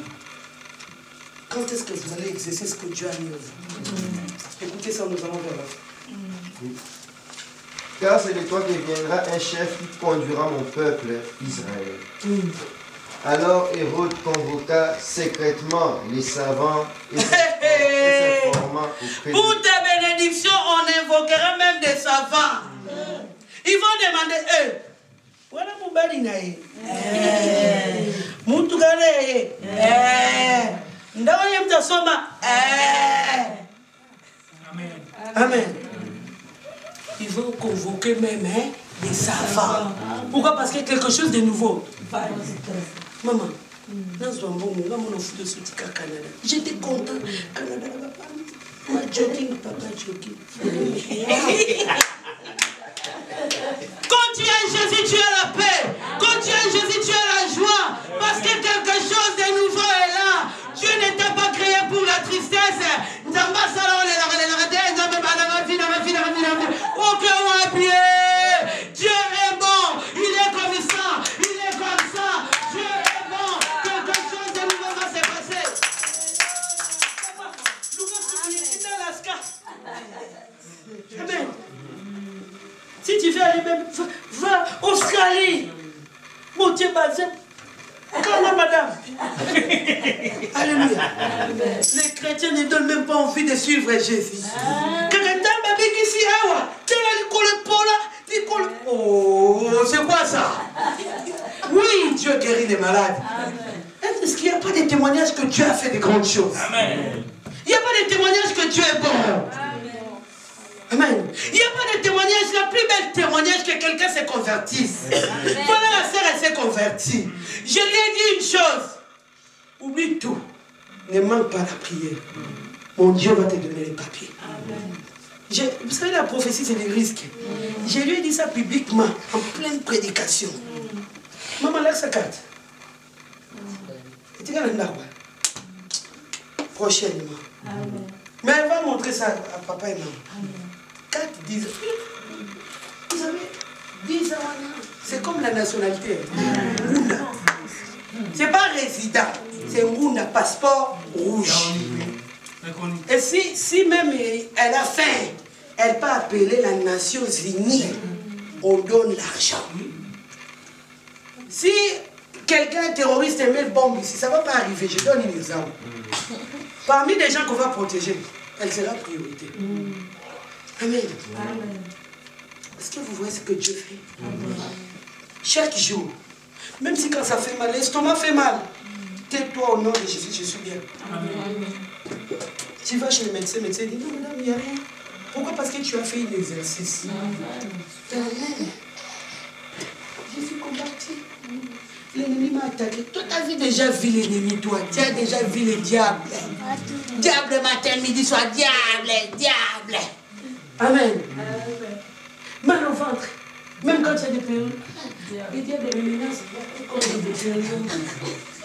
Quand est-ce que vous allez exercer ce que Dieu a mis en vous? Écoutez ça, nous allons vers la fin. Car c'est de toi que viendra un chef qui conduira mon peuple, Israël. Alors Hérode convoqua secrètement les savants et s'informa auprès de... Pour ta bénédiction, on invoquera même des savants. Ils vont demander, voilà mon balinaï. Moutougalé. Amen. Amen. Ils vont convoquer même des savants. Pourquoi? Parce qu'il y a quelque chose de nouveau. Maman, j'étais content. Canada, papa jogging, papa jogging. Quand tu as Jésus, tu as la paix. Quand tu as Jésus, tu as la joie. Parce que quelque chose de nouveau est là. Dieu ne t'a pas créé pour la tristesse. Dieu est bon. Il est comme ça. Il est comme ça. Dieu est bon. Quelque chose de nouveau va se passer. Amen. Si tu veux aller même, va en Australie. Mon Dieu, comment madame? Alléluia. Les chrétiens ne donnent même pas envie de suivre Jésus. Oh, c'est quoi ça? Oui, Dieu guérit les malades. Est-ce qu'il n'y a pas de témoignage que Dieu a fait de grandes choses? Amen. Il n'y a pas de témoignage que Dieu est bon. Amen. Il n'y a pas de témoignage, la plus belle témoignage que quelqu'un se convertisse. Voilà, la sœur, elle s'est convertie. Je lui ai dit une chose. Oublie tout. Ne manque pas la prière. Mon Dieu va te donner les papiers. Amen. Vous savez, la prophétie, c'est des risques. Je lui ai dit ça publiquement, en pleine prédication. Maman, lève sa carte. Prochainement. Amen. Mais elle va montrer ça à papa et maman. 4, 10 ans. Vous savez, 10 ans, c'est comme la nationalité. C'est pas résident, c'est Ngouna, passeport rouge. Et si même elle a faim, elle peut appeler les Nations Unies, on donne l'argent. Si quelqu'un terroriste met le bombe ici, ça ne va pas arriver, je donne une exemple. Parmi les gens qu'on va protéger, elle sera priorité. Amen. Est-ce que vous voyez ce que Dieu fait? Chaque jour, même si quand ça fait mal, l'estomac fait mal, tais-toi au nom de Jésus, je suis bien. Tu vas chez le médecin dit non, madame, il n'y a rien. Pourquoi? Parce que tu as fait un exercice. Amen. Je suis combattu. L'ennemi m'a attaqué. Toi, tu as déjà vu l'ennemi, toi. Tu as déjà vu le diable. Diable matin, midi, soir. Diable, diable. Amen. Mal au ventre. Même quand tu as des périodes. Le diable me menace. Quand j'ai des périodes.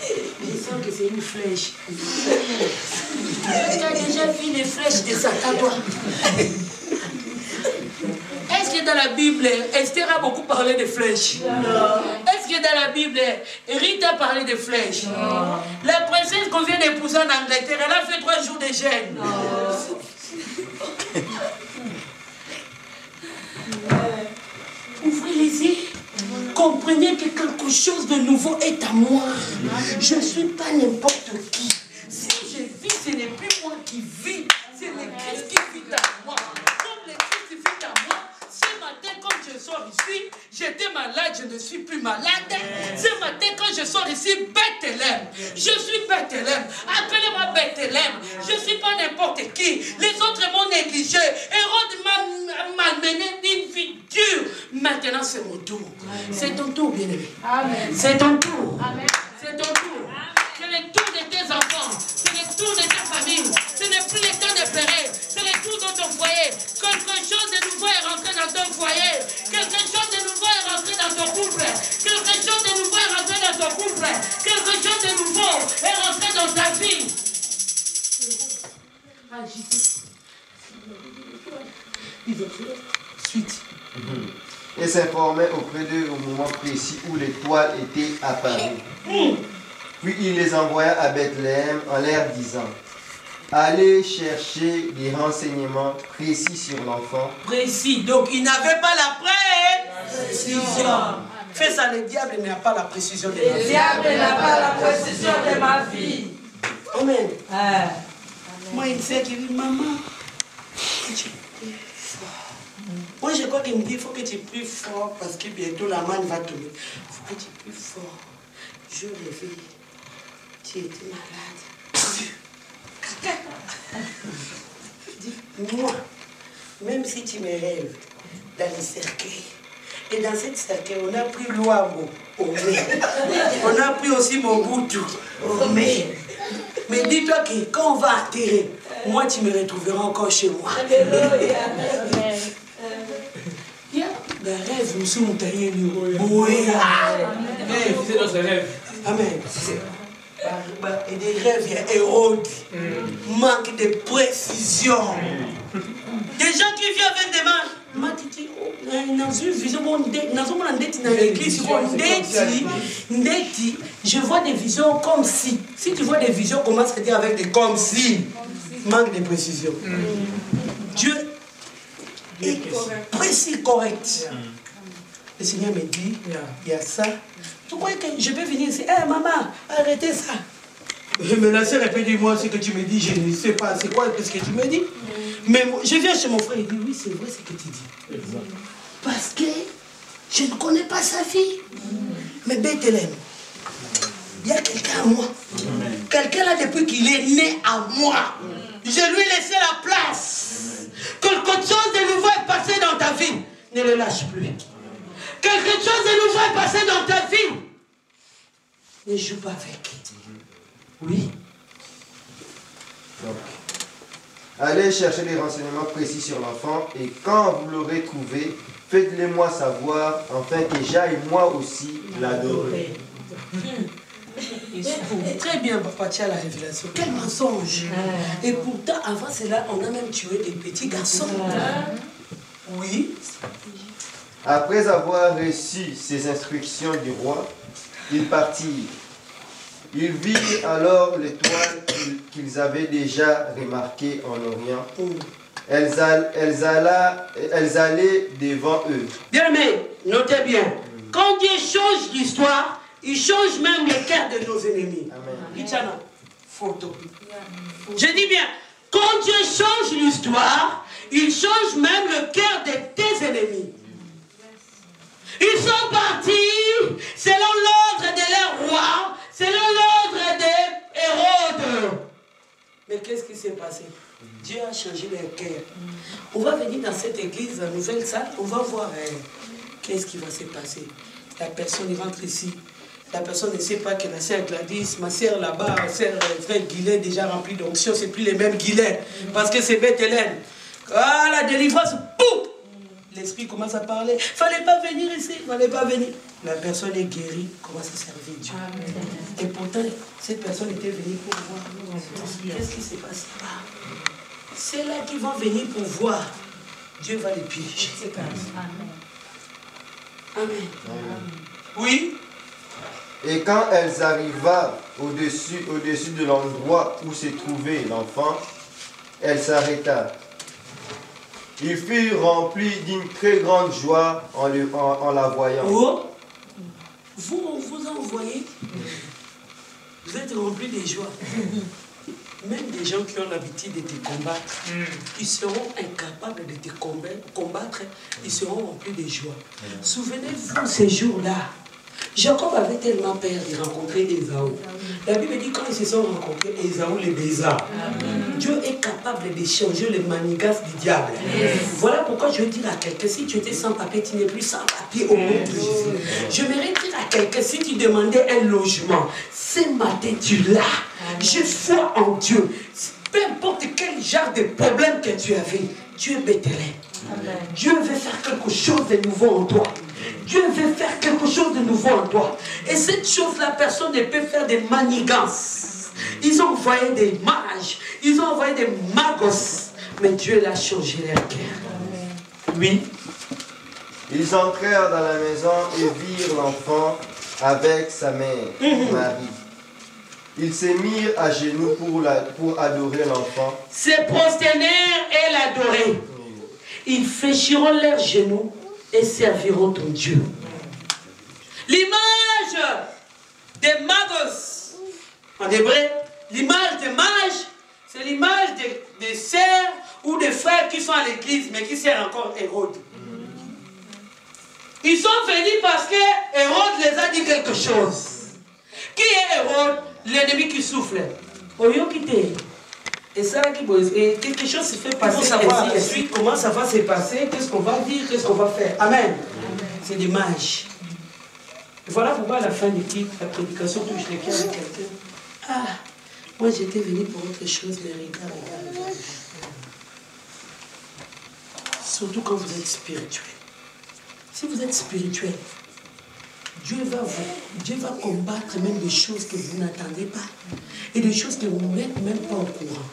Je sens que c'est une flèche. Tu as déjà vu les flèches de Satan, toi? Est-ce que dans la Bible, Esther a beaucoup parlé de flèches? Est-ce que dans la Bible, Rita a parlé de flèches? La princesse qu'on vient d'épouser en Angleterre, elle a fait 3 jours de jeûne. Ouvrez les yeux. Comprenez que quelque chose de nouveau est à moi. Je ne suis pas n'importe qui. Si je vis, ce n'est plus moi qui vis. C'est le Christ qui vit en moi. Comme le Christ vit en moi, ce matin, quand je sors ici, j'étais malade, je ne suis plus malade. Ce matin, quand je sors ici, Bethléem. Je suis Bethléem. Appelez-moi Bethléem. Je ne suis pas n'importe qui. Les autres m'ont négligé. Hérode m'a mené d'une vie dure. Maintenant, c'est mon tour. C'est ton tour, bien-aimé. C'est ton tour. C'est ton tour. C'est le tour de tes enfants. C'est le tour de ta famille. Ce n'est plus le temps de pleurer. C'est le tour de ton foyer. Quelque chose de nouveau est rentré dans ton foyer. Quelque chose de nouveau est rentré dans ton couple. Quelque chose de nouveau est rentré dans ton couple. Quelque chose de nouveau est rentré dans ta vie. Suite. Et s'informait auprès d'eux au moment précis où l'étoile était apparue. Puis il les envoya à Bethléem en leur disant: allez chercher des renseignements précis sur l'enfant. Précis, donc il n'avait pas la précision. Fais ça, le diable n'a pas la précision de ma vie. Le diable n'a pas la précision de ma vie. Amen. Moi, il sait qu'il dit, maman, tu es fort. Moi, je crois qu'il me dit, il faut que tu pries fort parce que bientôt la manne va tomber. Il faut que tu pries fort. Je réveille. Tu étais malade. Dis, moi, même si tu me rêves dans le cercueil, et dans cette cercueil, on a pris Louamo, on a pris aussi Mobutu, mais dis-toi que quand on va atterrir, moi tu me retrouveras encore chez moi. Le rêve, nous sommes taillés, nous. C'est notre rêve. Amen. Et des rêves, il y a Hérode. Manque de précision. Des gens qui viennent avec des mains. Dans une vision, dans l'église, je vois des visions comme si. Si tu vois des visions, commence à dire avec des comme si. Manque de précision. Dieu est précis, correct. Le Seigneur me dit, il y a ça. Tu crois que je peux venir ici? Hé, maman, arrêtez ça. Mais la sœur, elle peut dire, moi, ce que tu me dis, je ne sais pas. C'est quoi ce que tu me dis? Mais je viens chez mon frère, il dit, oui, c'est vrai ce que tu dis. Exact. Parce que je ne connais pas sa vie. Mais Bethléem, il y a quelqu'un à moi. Quelqu'un là, depuis qu'il est né à moi. Je lui ai laissé la place. Quelque chose de nouveau est passé dans ta vie. Ne le lâche plus. Quelque chose de nouveau est passé dans ta vie. Ne joue pas avec. Oui. Donc, allez chercher des renseignements précis sur l'enfant et quand vous l'aurez trouvé, faites-le-moi savoir afin que j'aille moi aussi l'adorer. Très bien, papa, tu as la révélation. Quel mensonge. Et pourtant, avant cela, on a même tué des petits garçons. Oui. Après avoir reçu ces instructions du roi, ils partirent. Ils virent alors l'étoile qu'ils avaient déjà remarquée en Orient. Elles allaient devant eux. Bien, mais notez bien. Quand Dieu change l'histoire, il change même les cœurs de nos ennemis. Amen. Photo. Je dis bien, quand Dieu change l'histoire, Il change même le cœur de tes ennemis. Ils sont partis selon l'ordre de leur roi, selon l'ordre de Hérode. Mais qu'est-ce qui s'est passé? Dieu a changé leur cœur. On va venir dans cette église, la nouvelle salle, on va voir qu'est-ce qui va se passer. La personne rentre ici. La personne ne sait pas que la sœur Gladys, ma sœur là-bas, ma sœur frère Guilet, déjà rempli d'onction, c'est plus les mêmes Guilets. Parce que c'est Bethléem. Ah, la délivrance, boum! L'esprit commence à parler. Fallait pas venir ici, fallait pas venir. La personne est guérie, commence à servir Dieu. Amen. Et pourtant, cette personne était venue pour voir. Qu'est-ce qui s'est passé? C'est là qu'ils vont venir pour voir. Dieu va les piéger. Amen. Amen. Oui. Et quand elles arriva au-dessus de l'endroit où se trouvait l'enfant, elle s'arrêta. Ils furent remplis d'une très grande joie en la voyant. Oh, vous en voyez? Vous êtes remplis de joie. Même des gens qui ont l'habitude de te combattre, ils seront incapables de te combattre, ils seront remplis de joie. Souvenez-vous ces jours-là, Jacob avait tellement peur de rencontrer Ésaü. La Bible dit quand ils se sont rencontrés, Ésaü les baisa. Dieu est capable de changer les manigances du diable. Voilà pourquoi je veux dire à quelqu'un, si tu étais sans papier, tu n'es plus sans papier au nom de Jésus. J'aimerais dire à quelqu'un, si tu demandais un logement, ce matin tu l'as. J'ai foi en Dieu. Peu importe quel genre de problème que tu avais, Dieu est Bethléem. Dieu veut faire quelque chose de nouveau en toi. Dieu veut faire quelque chose de nouveau en toi. Et cette chose-là, personne ne peut faire des manigances. Ils ont envoyé des mages, ils ont envoyé des magos, mais Dieu l'a changé leur cœur. Oui. Ils entrèrent dans la maison et virent l'enfant avec sa mère, Marie. Ils se mirent à genoux pour adorer l'enfant. Se prosternèrent et l'adorer. Ils fléchiront leurs genoux et serviront ton Dieu. L'image des magos, en hébreu, l'image des mages, c'est l'image des sœurs ou des frères qui sont à l'église, mais qui servent encore Hérode. Ils sont venus parce que Hérode les a dit quelque chose. Qui est Hérode? L'ennemi qui souffle. Et ça, et quelque chose se fait passer. Il faut savoir ensuite comment ça va se passer, qu'est-ce qu'on va dire, qu'est-ce qu'on va faire. Amen. C'est des mages. Voilà pourquoi à la fin du titre, la prédication touche les cœurs de quelqu'un. Ah, moi j'étais venu pour autre chose, mais regarde. Surtout quand vous êtes spirituel. Si vous êtes spirituel, Dieu va combattre même des choses que vous n'attendez pas. Et des choses que vous n'êtes même pas au courant.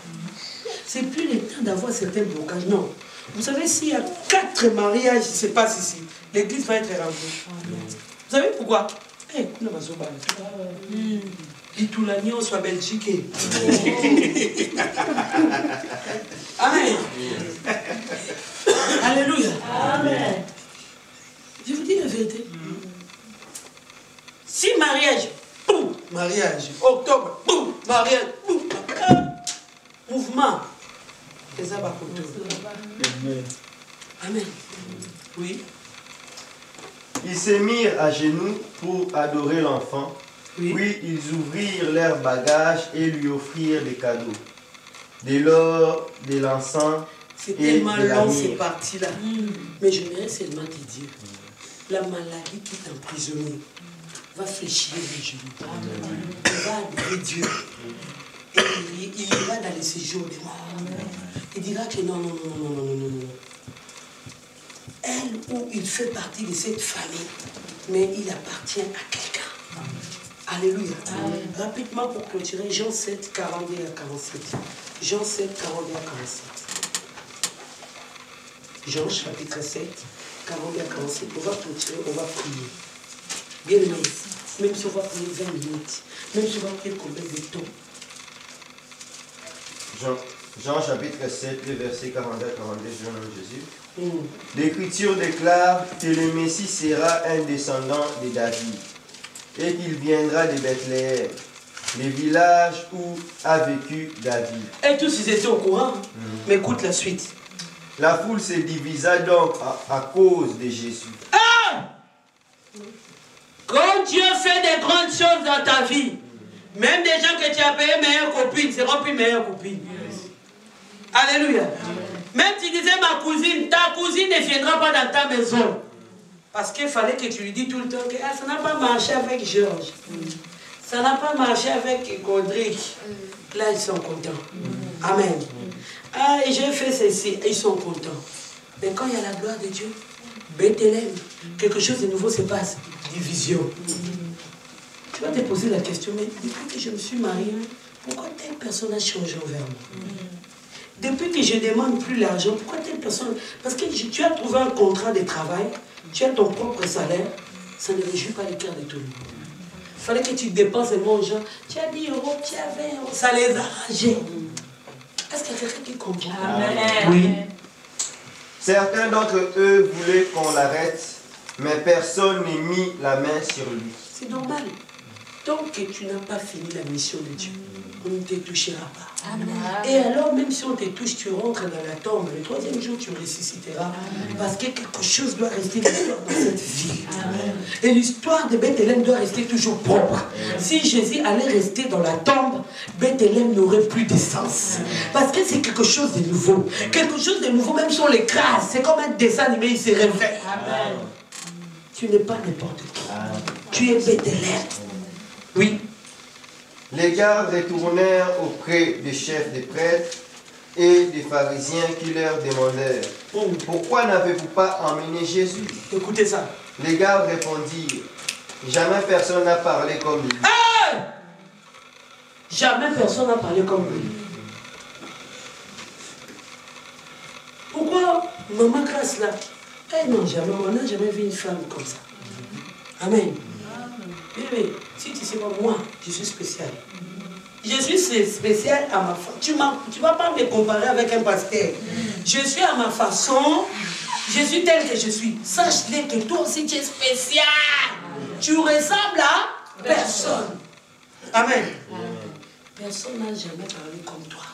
C'est plus le temps d'avoir certains blocages. Non. Vous savez, s'il y a 4 mariages qui se passent ici, l'église va être remplie. Vous savez pourquoi? Et tout l'agneau soit Belgique. Amen. Alléluia. Amen. Je vous dis la vérité. Si mariage, boum, mariage, octobre, boum, mariage, boum, mouvement. C'est ça, va Amen. Oui. Ils se mirent à genoux pour adorer l'enfant. Oui. Puis ils ouvrirent leurs bagages et lui offrirent des cadeaux. De l'or, de l'encens. C'est tellement long ces parties-là. Mais je voudrais seulement te dire, la maladie qui t'emprisonne va fléchir les genoux. Il va adorer Dieu. Et il ira dans les séjours des morts. Il dira que non. Elle ou il fait partie de cette famille, mais il appartient à quelqu'un. Alléluia. Rapidement pour clôturer, Jean 7, 42 à 47. Jean 7, 42 à 47. Jean chapitre 7, 42 à 47. On va clôturer, on va prier. Bien aimé, même si on va prier 20 minutes, même si on va prier combien de temps? Jean chapitre 7, le verset 42 à 42, je nomme Jésus. L'Écriture déclare que le Messie sera un descendant de David et qu'il viendra de Bethléem, le village où a vécu David. Et tous ils étaient au courant, mais écoute la suite. La foule se divisa donc à cause de Jésus. Quand Dieu fait des grandes choses dans ta vie, même des gens que tu as payé meilleure copine seront plus meilleures copines. Alléluia. Même si tu disais ma cousine, ta cousine ne viendra pas dans ta maison. Parce qu'il fallait que tu lui dises tout le temps que ça n'a pas marché avec Georges. Ça n'a pas marché avec Godric. Là, ils sont contents. Amen. Ah, et j'ai fait ceci. Ils sont contents. Mais quand il y a la gloire de Dieu, Bethléem, quelque chose de nouveau se passe. Division. Tu vas te poser la question, mais depuis que je me suis mariée, pourquoi telle personne a changé envers moi? Depuis que je ne demande plus l'argent, pourquoi telle personne... Parce que tu as trouvé un contrat de travail, tu as ton propre salaire, ça ne réjouit pas les cœurs de tout le monde. Il fallait que tu dépenses mon gens. Tu as 10 euros, tu as 20 euros, ça les a ragés. Est-ce qu'il y a quelqu'un qui comprend? Amen. Oui. Certains d'entre eux voulaient qu'on l'arrête, mais personne n'a mis la main sur lui. C'est normal. Tant que tu n'as pas fini la mission de Dieu, on ne te touchera pas. Amen. Et alors, même si on te touche, tu rentres dans la tombe. Le troisième jour, tu ressusciteras. Parce que quelque chose doit rester l'histoire dans cette vie. Et l'histoire de Bethléem doit rester toujours propre. Si Jésus allait rester dans la tombe, Bethléem n'aurait plus de sens. Parce que c'est quelque chose de nouveau. Quelque chose de nouveau, même si on l'écrase. C'est comme un dessin animé, il se réveille. Amen. Tu n'es pas n'importe qui. Tu es Bethléem. Oui. Les gars retournèrent auprès des chefs des prêtres et des pharisiens qui leur demandèrent « Pourquoi n'avez-vous pas emmené Jésus ?» Écoutez ça. Les gars répondirent « Jamais personne n'a parlé comme lui. » Jamais personne n'a parlé comme lui. Pourquoi maman crasse là? Eh non, jamais, on n'a jamais vu une femme comme ça. Amen. Bébé, si tu sais pas, moi, je suis spécial. Je suis spécial à ma façon. Tu ne vas pas me comparer avec un pasteur. Je suis à ma façon. Je suis tel que je suis. Sache-le que toi aussi tu es spécial. Tu ressembles à personne. Amen. Personne n'a jamais parlé comme toi.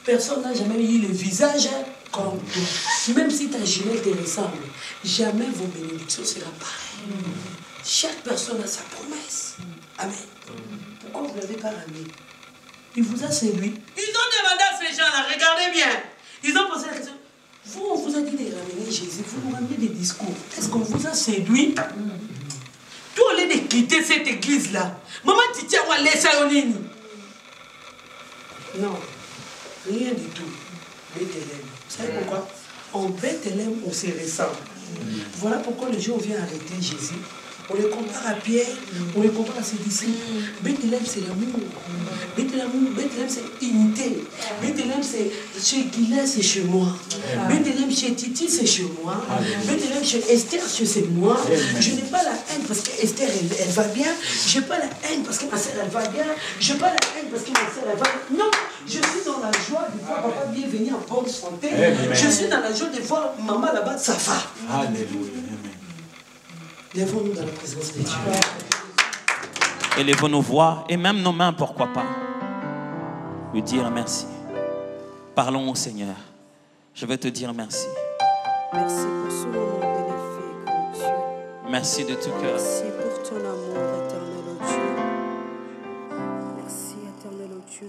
Personne n'a jamais eu le visage comme toi. Même si ta jeunesse te ressemble, jamais vos bénédictions seront pareilles. Chaque personne a sa promesse. Amen. Pourquoi vous ne l'avez pas ramené? Il vous a séduit. Ils ont demandé à ces gens-là, regardez bien. Ils ont posé la question. Vous, on vous a dit de ramener Jésus, vous nous ramenez des discours. Est-ce qu'on vous a séduit? Tout au lieu de quitter cette église-là, maman Titi a laissé à Onini. Non, rien du tout. Bethléem. Vous savez pourquoi? En Bethléem, on se ressemble. Voilà pourquoi les gens viennent arrêter Jésus. On les compare à Pierre, on les compare à ses disciples. Bethléem, c'est l'amour. Bethléem, c'est unité. Bethléem, c'est chez Guilain, c'est chez moi. Bethléem, chez Titi, c'est chez moi. Bethléem, chez Esther, c'est moi. Je n'ai pas la haine parce qu'Esther, elle va bien. Je n'ai pas la haine parce que ma soeur, elle va bien. Je n'ai pas la haine parce que ma soeur, elle va bien. Non, je suis dans la joie de voir papa bien venir en bonne santé. Je suis dans la joie de voir maman là-bas, ça va. Alléluia. Lèvons-nous dans la présence de Dieu. Élevons nos voix et même nos mains, pourquoi pas. Lui dire merci. Parlons au Seigneur. Je vais te dire merci. Merci pour ce moment bénéfique, oh Dieu. Merci de tout cœur. Merci pour ton amour éternel, oh Dieu. Merci éternel, oh Dieu.